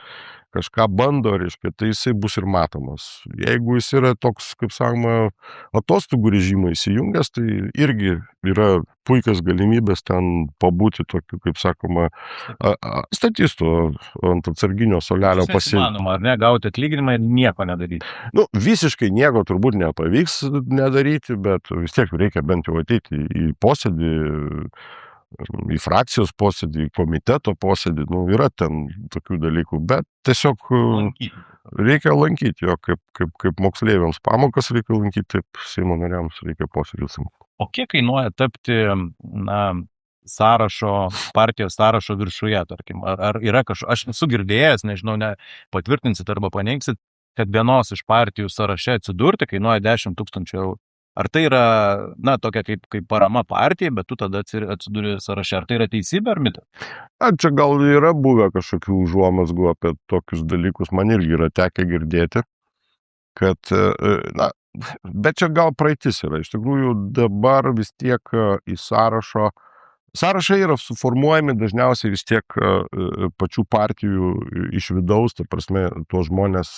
[SPEAKER 1] kažką bando, reiškia, tai jisai bus ir matomas. Jeigu jis yra toks, kaip sakoma, atostogų režimą įsijungęs, tai irgi yra puikios galimybės ten pabūti tokiu, kaip sakoma, statistu ant atsarginio solelio
[SPEAKER 2] pasiekti. Manoma, ar ne, gauti atlyginimą ir nieko nedaryti?
[SPEAKER 1] Nu, visiškai nieko turbūt nepavyks nedaryti, bet vis tiek reikia bent jau ateiti į posėdį, į frakcijos posėdį, į komiteto posėdį, nu, yra ten tokių dalykų, bet tiesiog reikia lankyti, jo, kaip moksleiviams pamokas reikia lankyti, taip Seimo nariams reikia posėdžius.
[SPEAKER 2] O kiek kainuoja tapti, sąrašo, partijos sąrašo viršuje, tarkim? Ar yra aš esu girdėjęs, nežinau, patvirtinsit arba paneigsit, kad vienos iš partijų sąraše atsidurti kainuoja 10 000 eurų. Ar tai yra, tokia kaip parama partijai, bet tu tada atsiduri sąraše? Ar tai yra teisybė ar mitas?
[SPEAKER 1] Čia gal yra buvę kažkokių užuomazgų apie tokius dalykus, man irgi yra tekę girdėti, kad, bet čia gal praeitis yra. Iš tikrųjų dabar vis tiek į sąrašai yra suformuojami dažniausiai vis tiek pačių partijų iš vidaus, ta prasme, tuos žmonės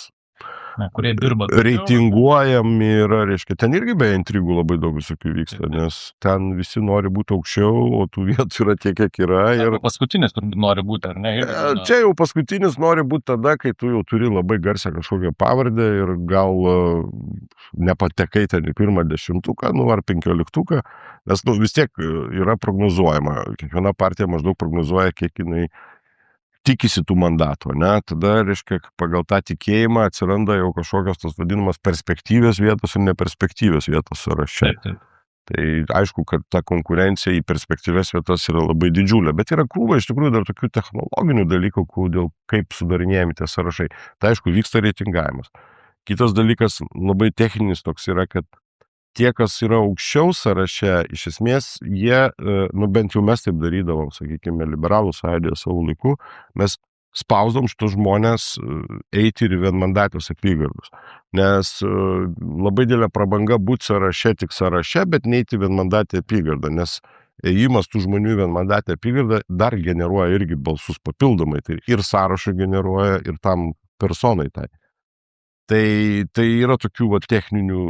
[SPEAKER 2] kurie dirba
[SPEAKER 1] reitinguojami yra, reiškia, ten irgi be intrigų labai daug visokių vyksta, nes ten visi nori būti aukščiau, o tų vietų yra tiek, kiek yra. Ir
[SPEAKER 2] paskutinis nori būti, ar ne?
[SPEAKER 1] Čia jau paskutinis nori būti tada, kai tu jau turi labai garsią kažkokią pavardę ir gal nepatekai ten į pirmą 10-tuką, ar 15-tuką, nes vis tiek yra prognozuojama. Kiekviena partija maždaug prognozuoja, kiek jinai tikisi tų mandatų, ne? Tada, reiškia, pagal tą tikėjimą atsiranda jau kažkokios tos vadinamas perspektyvios vietos ir neperspektyvios vietos sąraše. Tai aišku, kad ta konkurencija į perspektyvias vietas yra labai didžiulė, bet yra krūva iš tikrųjų dar tokių technologinių dalykų, kaip sudarinėjami tie sąrašai. Tai aišku, vyksta reitingavimas. Kitas dalykas labai techninis toks yra, kad tie, kas yra aukščiau sąraše, iš esmės, jie, bent jau mes taip darydavom, sakykime, liberalų sąjūdėje savo laiku, mes spausdom šitos žmonės eiti ir vienmandatės apygardos. Nes labai didelė prabanga būti sąraše, tik sąraše, bet neiti vienmandatę apygardą, nes ėjimas tų žmonių vienmandatę apygardą dar generuoja irgi balsus papildomai. Tai ir sąrašą generuoja, ir tam personai tai. Tai yra tokių techninių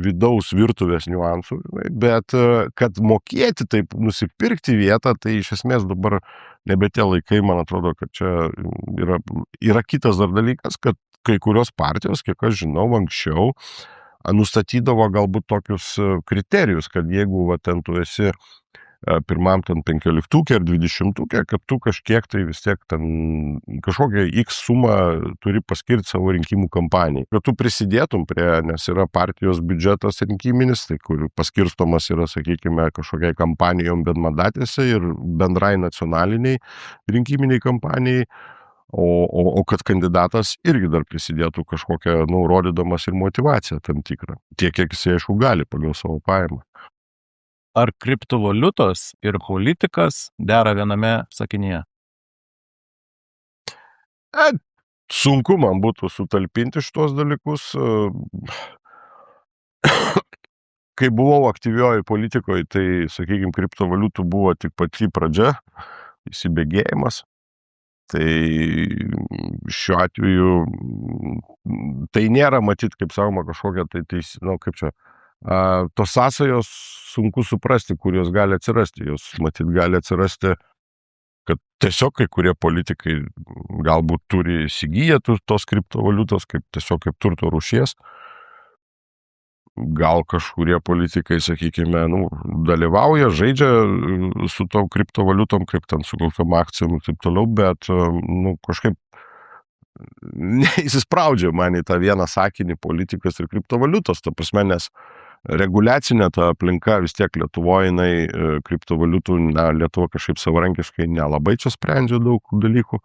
[SPEAKER 1] vidaus virtuvės niuansų, bet kad mokėti taip nusipirkti vietą, tai iš esmės dabar nebe tie laikai, man atrodo, kad čia yra kitas dar dalykas, kad kai kurios partijos, kiek aš žinau, anksčiau nustatydavo galbūt tokius kriterijus, kad jeigu ten tu esi pirmam ten 15-tukė ar 20-tukė, kad tu kažkiek tai vis tiek ten kažkokią X sumą turi paskirti savo rinkimų kampanijai. Kad tu prisidėtum prie, nes yra partijos biudžetas rinkiminis, tai kur paskirstomas yra, sakykime, kažkokiai kampanijom vienmandatėse ir bendrai nacionaliniai rinkiminiai kampanijai. O kad kandidatas irgi dar prisidėtų kažkokią, rodydamas ir motivaciją tam tikrą. Tiek, kiek jis aišku gali pagal savo pajamą.
[SPEAKER 2] Ar kriptovaliutos ir politikas dera viename sakinyje?
[SPEAKER 1] Sunku man būtų sutalpinti šitos dalykus. Kai buvau aktyvioji politikoje, tai, sakykime, kriptovaliutų buvo tik pati pradžia, įsibėgėjimas. Tai šiuo atveju tai nėra matyt, kaip sakoma, kažkokia kaip čia, tos sąsajos sunku suprasti, kur jos gali atsirasti. Jos matyt gali atsirasti, kad tiesiog kai kurie politikai galbūt turi įsigiję tos kriptovaliutos tiesiog kaip turto rūšies. Gal kažkurie politikai, sakykime, dalyvauja, žaidžia su tom kriptovaliutom, kaip ten su kokiom akcijom ir taip toliau, bet kažkaip neįsispraudžia man į tą vieną sakinį politikas ir kriptovaliutos, ta prasme, nes reguliacinė ta aplinka vis tiek Lietuvoje, kriptovaliutų, Lietuva kažkaip savarankiškai nelabai čia sprendžia daug dalykų.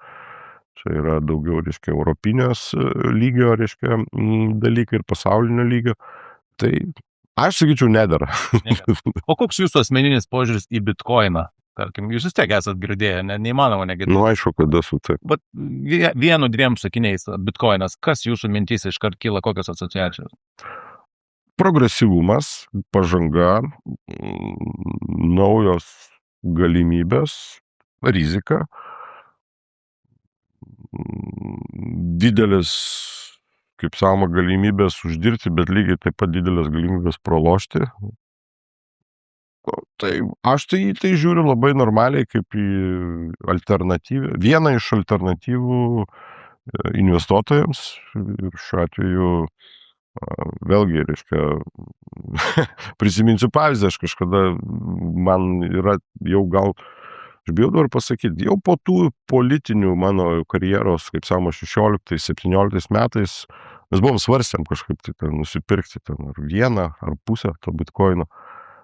[SPEAKER 1] Čia yra daugiau, reiškia, europinės lygio, reiškia, dalykai ir pasaulinio lygio. Tai aš sakyčiau, nedara.
[SPEAKER 2] O koks jūsų asmeninis požiūris į bitkoiną? Tarkim, jūs vis tiek esat girdėję, neįmanoma negirdėti.
[SPEAKER 1] Nu, aišku, kad esu taip.
[SPEAKER 2] Bet vienu, dviem sakiniais bitkoinas, kas jūsų mintys iškart kyla, kokios asociacijos?
[SPEAKER 1] Progresyvumas, pažanga, naujos galimybės, rizika, didelis, kaip sakoma, galimybės uždirbti, bet lygiai taip pat didelės galimybės pralošti. Tai aš tai žiūriu labai normaliai kaip į alternatyvą, vieną iš alternatyvų investuotojams. Ir šiuo atveju vėlgi, reiškia, prisiminsiu pavyzdį, aš kažkada, man yra jau gal, aš bijau dabar pasakyti, jau po tų politinių mano karjeros, kaip sakoma, 16-17 metais, mes buvom svarstėm kažkaip tai ten nusipirkti ten ar vieną, ar pusę to bitkoino.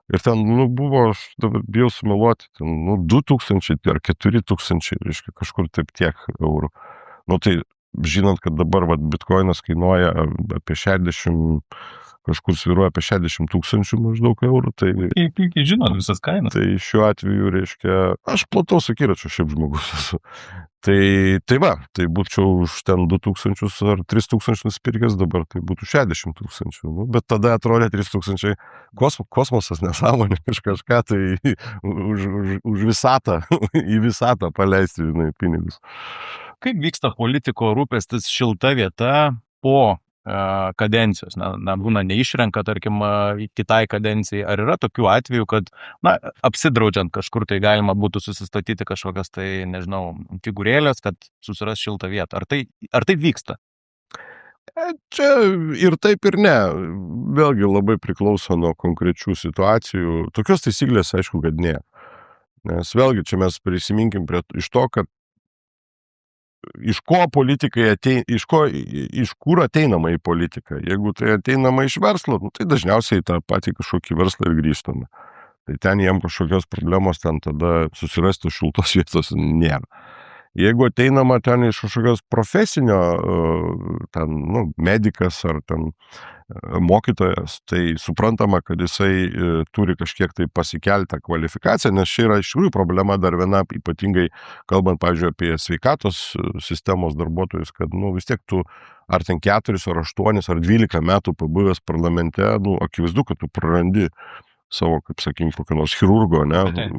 [SPEAKER 1] Ir ten, buvo, aš dabar bijau sumeluoti, ten, 2000 ar 4000, reiškia, kažkur taip tiek eurų. Tai žinant, kad dabar bitkoinas kainuoja apie 60, kažkur svyruoja apie 60 000 maždaug eurų, tai...
[SPEAKER 2] Žinot visas kainas.
[SPEAKER 1] Tai šiuo atveju, reiškia, aš plataus akiračio šiaip žmogus esu. Tai va, tai būčiau už ten 2000 ar 3000 nusipirkęs, dabar tai būtų 60 000. Bet tada atrodė 3000 kosmosas, nesąmonė, kažką, tai už visatą, į visatą paleisti pinigus.
[SPEAKER 2] Kaip vyksta politiko rūpestis šilta vieta po kadencijos, būna neišrenka, tarkim, kitai kadencijai, ar yra tokių atvejų, kad, apsidraudžiant kažkur tai galima būtų susistatyti kažkokias tai, nežinau, figūrėlės, kad susiras šiltą vietą. Ar tai vyksta?
[SPEAKER 1] Čia ir taip ir ne. Vėlgi labai priklauso nuo konkrečių situacijų. Tokios taisyklės, aišku, kad ne. Nes vėlgi čia mes prisiminkim iš to, kad iš ko politikai iš kur ateinama į politiką. Jeigu tai ateinama iš verslo, tai dažniausiai tą patį kažkokį verslą ir grįžtame. Tai ten jiem kažkokios problemos ten tada susirasti šiltos vietos nėra. Jeigu ateinama ten iš kažkokios profesinio, ten, medikas ar ten mokytojas, tai suprantama, kad jisai turi kažkiek tai pasikeltą kvalifikaciją, nes čia yra iš tikrųjų problema dar viena, ypatingai kalbant, pavyzdžiui, apie sveikatos sistemos darbuotojus, kad, vis tiek tu ar ten 4, ar 8, ar 12 metų pabuvęs parlamente, akivaizdu, kad tu prarandi savo, kaip sakykim, kokio nors chirurgo,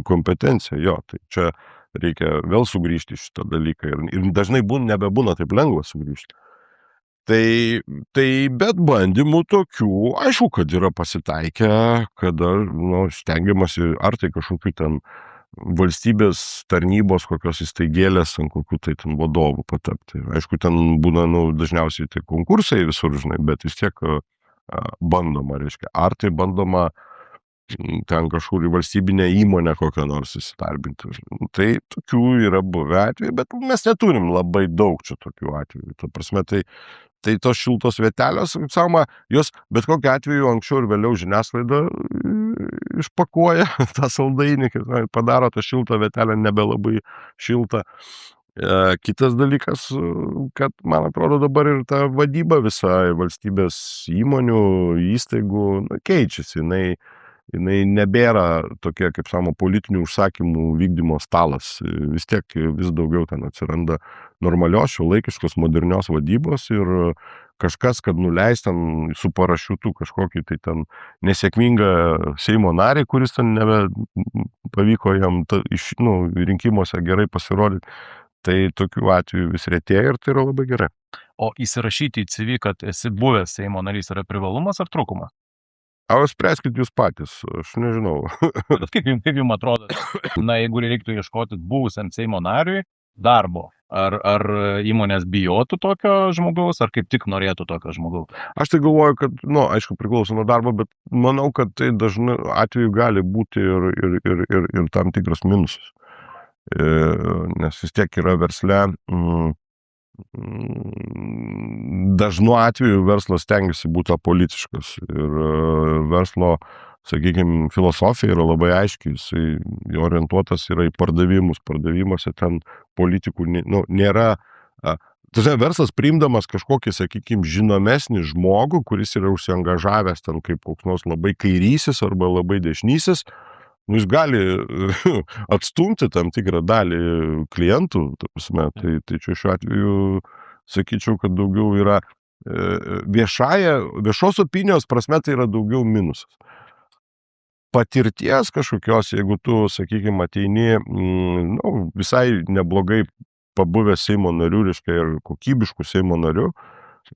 [SPEAKER 1] kompetenciją. Jo, tai čia reikia vėl sugrįžti šitą dalyką ir dažnai nebebūna taip lengva sugrįžti. Tai bet bandymų tokių, aišku, kad yra pasitaikę, kada stengiamasi ar tai kažkokiu ten valstybės tarnybos kokios įstaigėlės ant kokių tai ten vadovų patapti. Aišku, ten būna dažniausiai tai konkursai visur, žinai, bet vis tiek bandoma, reiškia, ar tai bandoma ten kažkur į valstybinę įmonę kokią nors įsidarbinti. Tai tokių yra buvę atvejų, bet mes neturim labai daug čia tokių atvejų. Ta prasme, tai tos šiltos vietelės, sakoma, jos bet kokiu atveju anksčiau ir vėliau žiniasklaida išpakuoja tą saldainį, padaro tą šiltą vietelę nebelabai šiltą. Kitas dalykas, kad, man atrodo, dabar ir ta vadyba visa valstybės įmonių, įstaigų keičiasi. Jinai nebėra tokia, kaip sakoma, politinių užsakymų vykdymo stalas. Vis tiek vis daugiau ten atsiranda normalios, šiuolaikiškos, modernios vadybos ir kažkas, kad nuleis ten su parašiutu kažkokį tai ten nesėkmingą Seimo narį, kuris ten pavyko jam rinkimuose gerai pasirodyti. Tai tokių atvejų vis retėja ir tai yra labai gerai.
[SPEAKER 2] O įsirašyti į CV, kad esi buvęs Seimo narys, yra privalumas ar trūkumas?
[SPEAKER 1] O spręskit jūs patys, aš nežinau.
[SPEAKER 2] Kaip jums atrodo, jeigu reiktų ieškoti buvusiam Seimo nariui darbo, ar įmonės bijotų tokio žmogaus, ar kaip tik norėtų tokio žmogaus?
[SPEAKER 1] Aš tai galvoju, kad, aišku, priklauso nuo darbo, bet manau, kad tai dažnai atveju gali būti ir tam tikras minusas. Nes vis tiek yra versle, dažnu atveju verslas stengiasi būti apolitiškas ir verslo, sakykime, filosofija yra labai aiški, jisai orientuotas yra į pardavimus. Pardavimuose ten politikų nėra Tiesiog verslas priimdamas kažkokį, sakykime, žinomesnį žmogų, kuris yra užsiangažavęs ten kaip koks nors labai kairysis arba labai dešinysis, jis gali atstumti tam tikrą dalį klientų, tai čia šiuo atveju sakyčiau, kad daugiau yra viešos opinijos prasme tai yra daugiau minusas. Patirties kažkokios, jeigu tu, sakykime, ateini visai neblogai pabuvęs Seimo narių, reiškia, ir kokybiškų Seimo narių,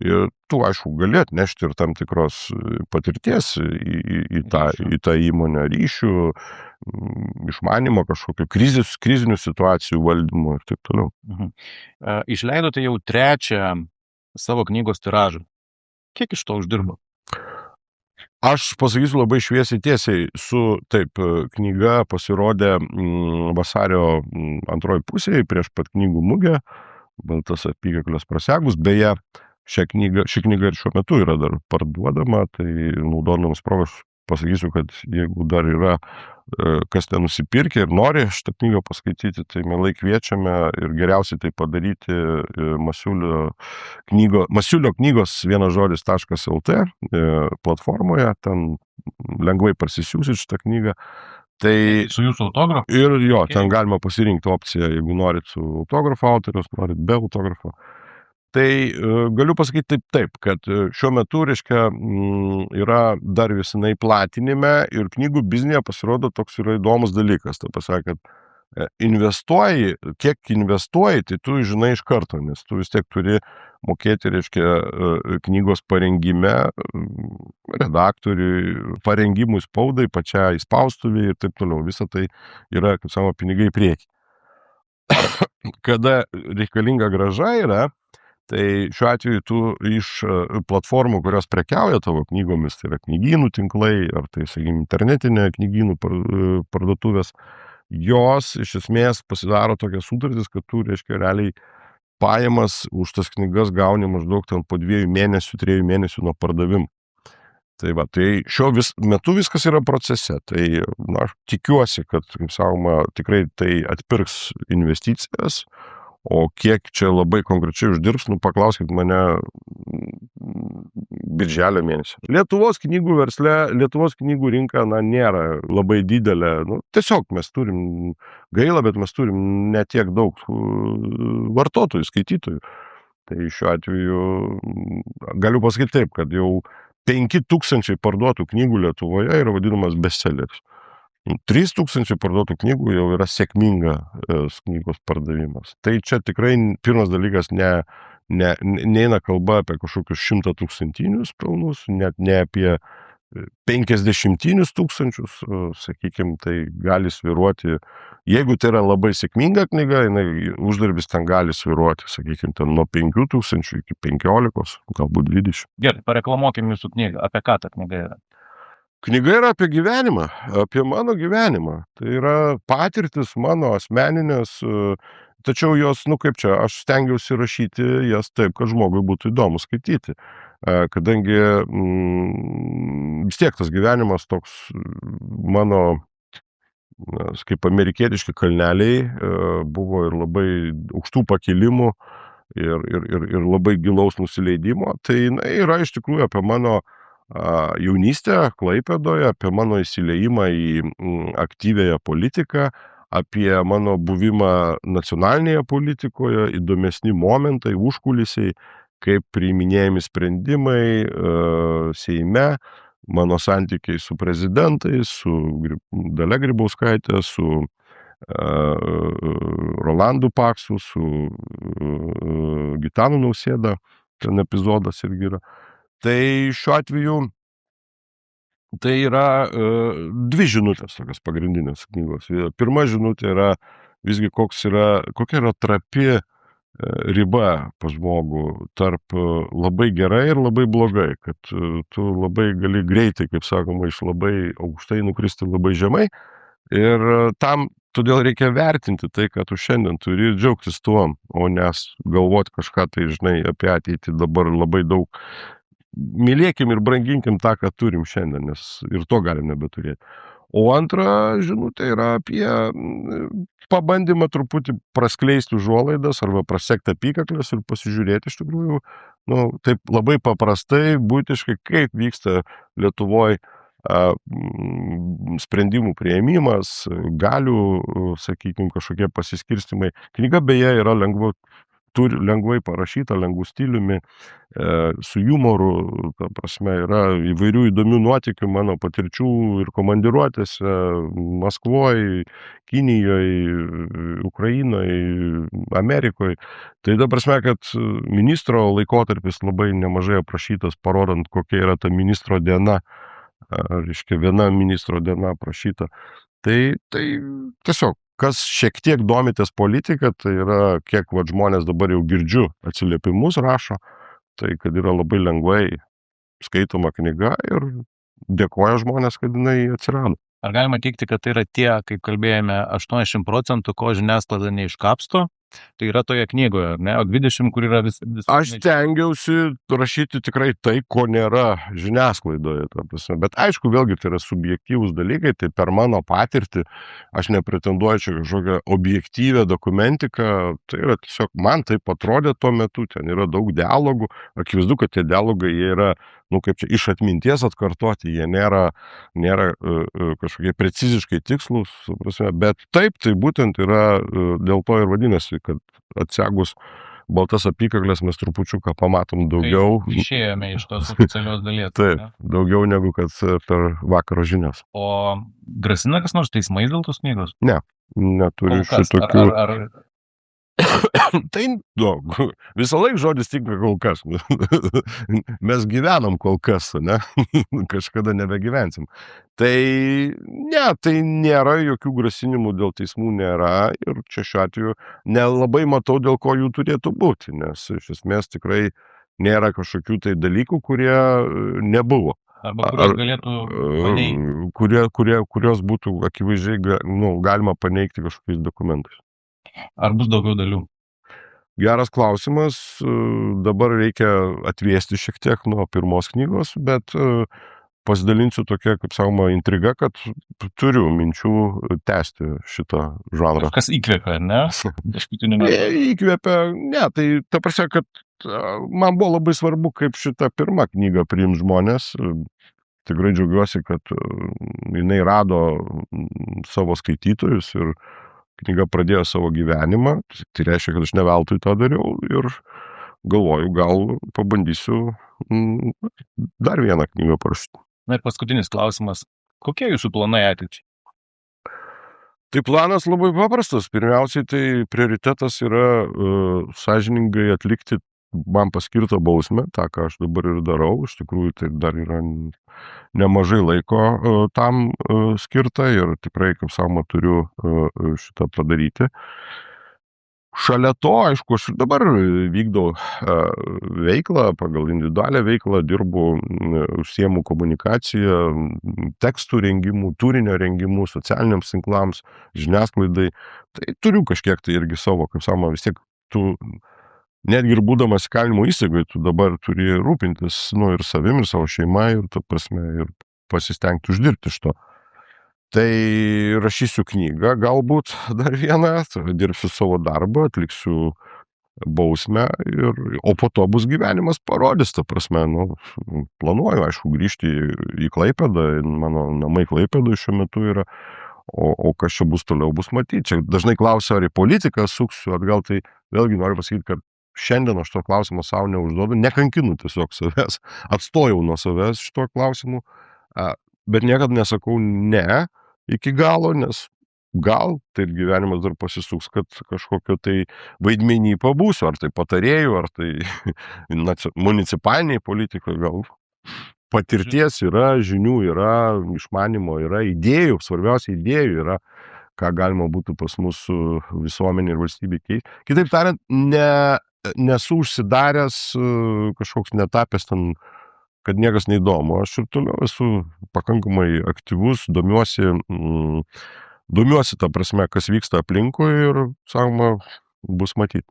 [SPEAKER 1] ir tu, aišku, gali atnešti ir tam tikros patirties į tą įmonę, ryšių, išmanimo kažkokio krizinių situacijų valdymo ir taip toliau.
[SPEAKER 2] Išleidote jau 3 savo knygos tiražą. Kiek iš to uždirbo?
[SPEAKER 1] Aš pasakysiu labai šviesiai tiesiai, knyga pasirodė vasario 2 pusėje prieš pat knygų mugę, Baltas apykaklės prasegus. Beje, ši knyga ir šiuo metu yra dar parduodama, tai naudodamas progą aš pasakysiu, kad jeigu dar yra kas nenusipirkė ir nori šitą knygą paskaityti, tai mielai kviečiame ir geriausiai tai padaryti Masiulio knygos vienasžodis.lt platformoje, ten lengvai parsisiųsit šitą knygą. Tai
[SPEAKER 2] su jūsų autografu?
[SPEAKER 1] Ir jo, ten galima pasirinkti opciją, jeigu norit su autografo autorius, norit be autografo. Tai galiu pasakyti taip, kad šiuo metu, reiškia, yra dar visinai platinime ir knygų biznėje pasirodo toks yra įdomus dalykas. Tai pasakė, kad kiek investuoji, tai tu žinai iš karto, nes tu vis tiek turi mokėti, reiškia, knygos parengime, redaktoriui, parengimui spaudai, pačiai spaustuvei ir taip toliau. Visa tai yra, kaip sakoma, pinigai į priekį. Kada reikalinga grąža yra, tai šiuo atveju tu iš platformų, kurios prekiauja tavo knygomis, tai yra knygynų tinklai, ar tai, sakykime, internetinė knygynų parduotuvės, jos iš esmės pasidaro tokias sutartis, kad tu, reiškia, realiai pajamas už tas knygas gauni maždaug ten po 2 mėnesių, 3 mėnesių nuo pardavimų. Tai šiuo metu viskas yra procese. Tai aš tikiuosi, kad, kaip sakoma, tikrai tai atpirks investicijas. O kiek čia labai konkrečiai uždirbs, paklauskit mane birželio mėnesį. Lietuvos knygų versle, Lietuvos knygų rinka, nėra labai didelė. Tiesiog mes turim, gaila, bet mes turim ne tiek daug vartotojų, skaitytojų. Tai šiuo atveju galiu pasakyti taip, kad jau 5000 parduotų knygų Lietuvoje yra vadinamas bestselleris. 3000 parduotų knygų jau yra sėkminga knygos pardavimas. Tai čia tikrai pirmas dalykas neina kalba apie kažkokius 100 000 pelnus, net ne apie 50 000, sakykime, tai gali svyruoti. Jeigu tai yra labai sėkminga knyga, uždarbis ten gali svyruoti, sakykime, ten nuo 5000 iki 15, galbūt 20.
[SPEAKER 2] Gerai, pareklamuokim jūsų knygą. Apie ką ta knyga yra?
[SPEAKER 1] Knyga yra apie gyvenimą, apie mano gyvenimą. Tai yra patirtis mano asmeninės, tačiau jos, aš stengiausi rašyti jas taip, kad žmogui būtų įdomu skaityti. Kadangi vis tiek tas gyvenimas toks mano, kaip amerikietiški kalneliai, buvo ir labai aukštų pakilimų ir labai gilaus nusileidimo. Tai yra iš tikrųjų apie mano jaunystę Klaipėdoje, apie mano įsileimą į aktyviąją politiką, apie mano buvimą nacionalinėje politikoje, įdomesni momentai, užkulisiai, kaip priiminėjami sprendimai Seime, mano santykiai su prezidentais, su Dalia Grybauskaitė, su Rolandu Paksu, su Gitanu Nausėda, ten epizodas irgi yra. Tai šiuo atveju tai yra 2 žinutės tokios pagrindinės knygos. Pirma žinutė yra visgi kokia yra trapi riba pas žmogų tarp labai gerai ir labai blogai, kad tu labai gali greitai, kaip sakoma, iš labai aukštai nukristi labai žemai. Ir todėl reikia vertinti tai, ką tu šiandien turi, ir džiaugtis tuom, o nes galvoti kažką tai, apie ateitį dabar labai daug. Mylėkim ir branginkim tą, ką turim šiandien, nes ir to galim nebeturėti. O antra žinutė yra apie pabandymą truputį praskleisti užuolaidas arba prasekti apykaklės ir pasižiūrėti iš tikrųjų, taip labai paprastai, buitiškai, kaip vyksta Lietuvoj sprendimų priėmimas, galių, sakykime, kažkokie pasiskirstimai. Knyga beje yra lengvai parašyta, lengvų stiliumi, su jumoru, ta prasme, yra įvairių įdomių nuotykių mano patirčių ir komandiruotėse, Maskvoje, Kinijoje, Ukrainoje, Amerikoje. Tai ta prasme, kad ministro laikotarpis labai nemažai aprašytas, parodant, kokia yra ta ministro diena, reiškia, viena ministro diena aprašyta. Tai tiesiog, kas šiek tiek domitės politiką, tai yra, kiek žmonės dabar jau girdžiu atsiliepimus rašo, tai kad yra labai lengvai skaitoma knyga ir dėkoja žmonės, kad jinai atsirado.
[SPEAKER 2] Ar galima teikti, kad tai yra tie, kaip kalbėjome, 80%, ko žiniasklaida neiškapsto? Tai yra toje knygoje, ne? O 20, kur yra vis...
[SPEAKER 1] Aš stengiausi rašyti tikrai tai, ko nėra žiniasklaidoje, ta prasme. Bet aišku, vėlgi tai yra subjektyvūs dalykai, tai per mano patirtį aš nepretenduoju čia kažkokią objektyvę dokumentiką, tai yra tiesiog, man taip atrodė tuo metu, ten yra daug dialogų, akivaizdu, kad tie dialogai jie yra, kaip čia, iš atminties atkartoti, jie nėra kažkokie preciziškai tikslus, bet taip, tai būtent yra, dėl to ir vadinasi, kad atsegus baltas apykaklės mes trupučiuką pamatom daugiau.
[SPEAKER 2] Tai išėjome iš tos oficialios dalies.
[SPEAKER 1] Taip, daugiau negu kad per vakaro žinias.
[SPEAKER 2] O grasina kas nors teismais dėl tos knygos?
[SPEAKER 1] Ne, neturiu šitokių... Tai, visą laiką žodis tinka kol kas. Mes gyvenam kol kas, ne? Kažkada nebegyvensim. Tai ne, tai nėra, jokių grasinimų dėl teismų nėra ir čia šiuo atveju nelabai matau, dėl ko jų turėtų būti, nes iš esmės tikrai nėra kažkokių tai dalykų, kurie nebuvo.
[SPEAKER 2] Arba kurios galėtų paneigti.
[SPEAKER 1] Kurios būtų akivaizdžiai galima paneigti kažkokiais dokumentais.
[SPEAKER 2] Ar bus daugiau dalių?
[SPEAKER 1] Geras klausimas. Dabar reikia atvėsti šiek tiek nuo pirmos knygos, bet pasidalinsiu tokia, kaip sakoma, intriga, kad turiu minčių tęsti šitą žanrą.
[SPEAKER 2] Kas įkvėpia, ne?
[SPEAKER 1] Įkvėpia, ne, tai ta prasme, kad man buvo labai svarbu, kaip šitą pirmą knygą priims žmonės. Tikrai džiaugiuosi, kad jinai rado savo skaitytojus ir knyga pradėjo savo gyvenimą, tai reiškia, kad aš ne veltui tą dariau ir galvoju, gal pabandysiu dar vieną knygą parašyti.
[SPEAKER 2] Na ir paskutinis klausimas, kokie jūsų planai ateičiai?
[SPEAKER 1] Tai planas labai paprastas. Pirmiausiai, tai prioritetas yra sąžiningai atlikti man paskirtą bausmę, tą, ką aš dabar ir darau. Iš tikrųjų, tai dar yra nemažai laiko tam skirta ir tikrai, kaip sakoma, turiu šitą padaryti. Šalia to, aišku, aš ir dabar vykdau veiklą, pagal individualią veiklą, dirbu, užsiemu komunikaciją, tekstų rengimų, turinio rengimų, socialiniams tinklams, žiniasklaidai. Tai turiu kažkiek tai irgi savo, kaip sakoma, vis tiek tu, netgi ir būdamas įkalinimo įstaigoje, tu dabar turi rūpintis, ir savim, ir savo šeima, ir, ta prasme, ir pasistengti uždirbti iš to. Tai rašysiu knygą, galbūt dar vieną, dirbsiu savo darbą, atliksiu bausmę, o po to bus gyvenimas parodys, ta prasme, planuoju, aišku, grįžti į Klaipėdą, mano namai Klaipėdoje šiuo metu yra, o kas čia bus toliau, bus matyti. Čia dažnai klausia, ar į politiką suksiu atgal, tai vėlgi noriu pasakyti, kad šiandien aš to klausimo savo neužduodu, nekankinu tiesiog savęs, atstojau nuo savęs šito klausimu, bet niekada nesakau ne iki galo, nes gal tai gyvenimas dar pasisuks, kad kažkokio tai vaidmenį pabūsiu, ar tai patarėjų, ar tai municipaliniai politikai, gal patirties yra, žinių yra, išmanimo yra, idėjų, svarbiausia idėjų yra, ką galima būtų pas mūsų visuomenį ir valstybį keisti. Kitaip tariant, nesu užsidaręs, kažkoks netapęs ten, kad niekas neįdomu. Aš ir toliau esu pakankamai aktyvus, domiuosi, ta prasme, kas vyksta aplinkui ir, sakoma, bus matyti.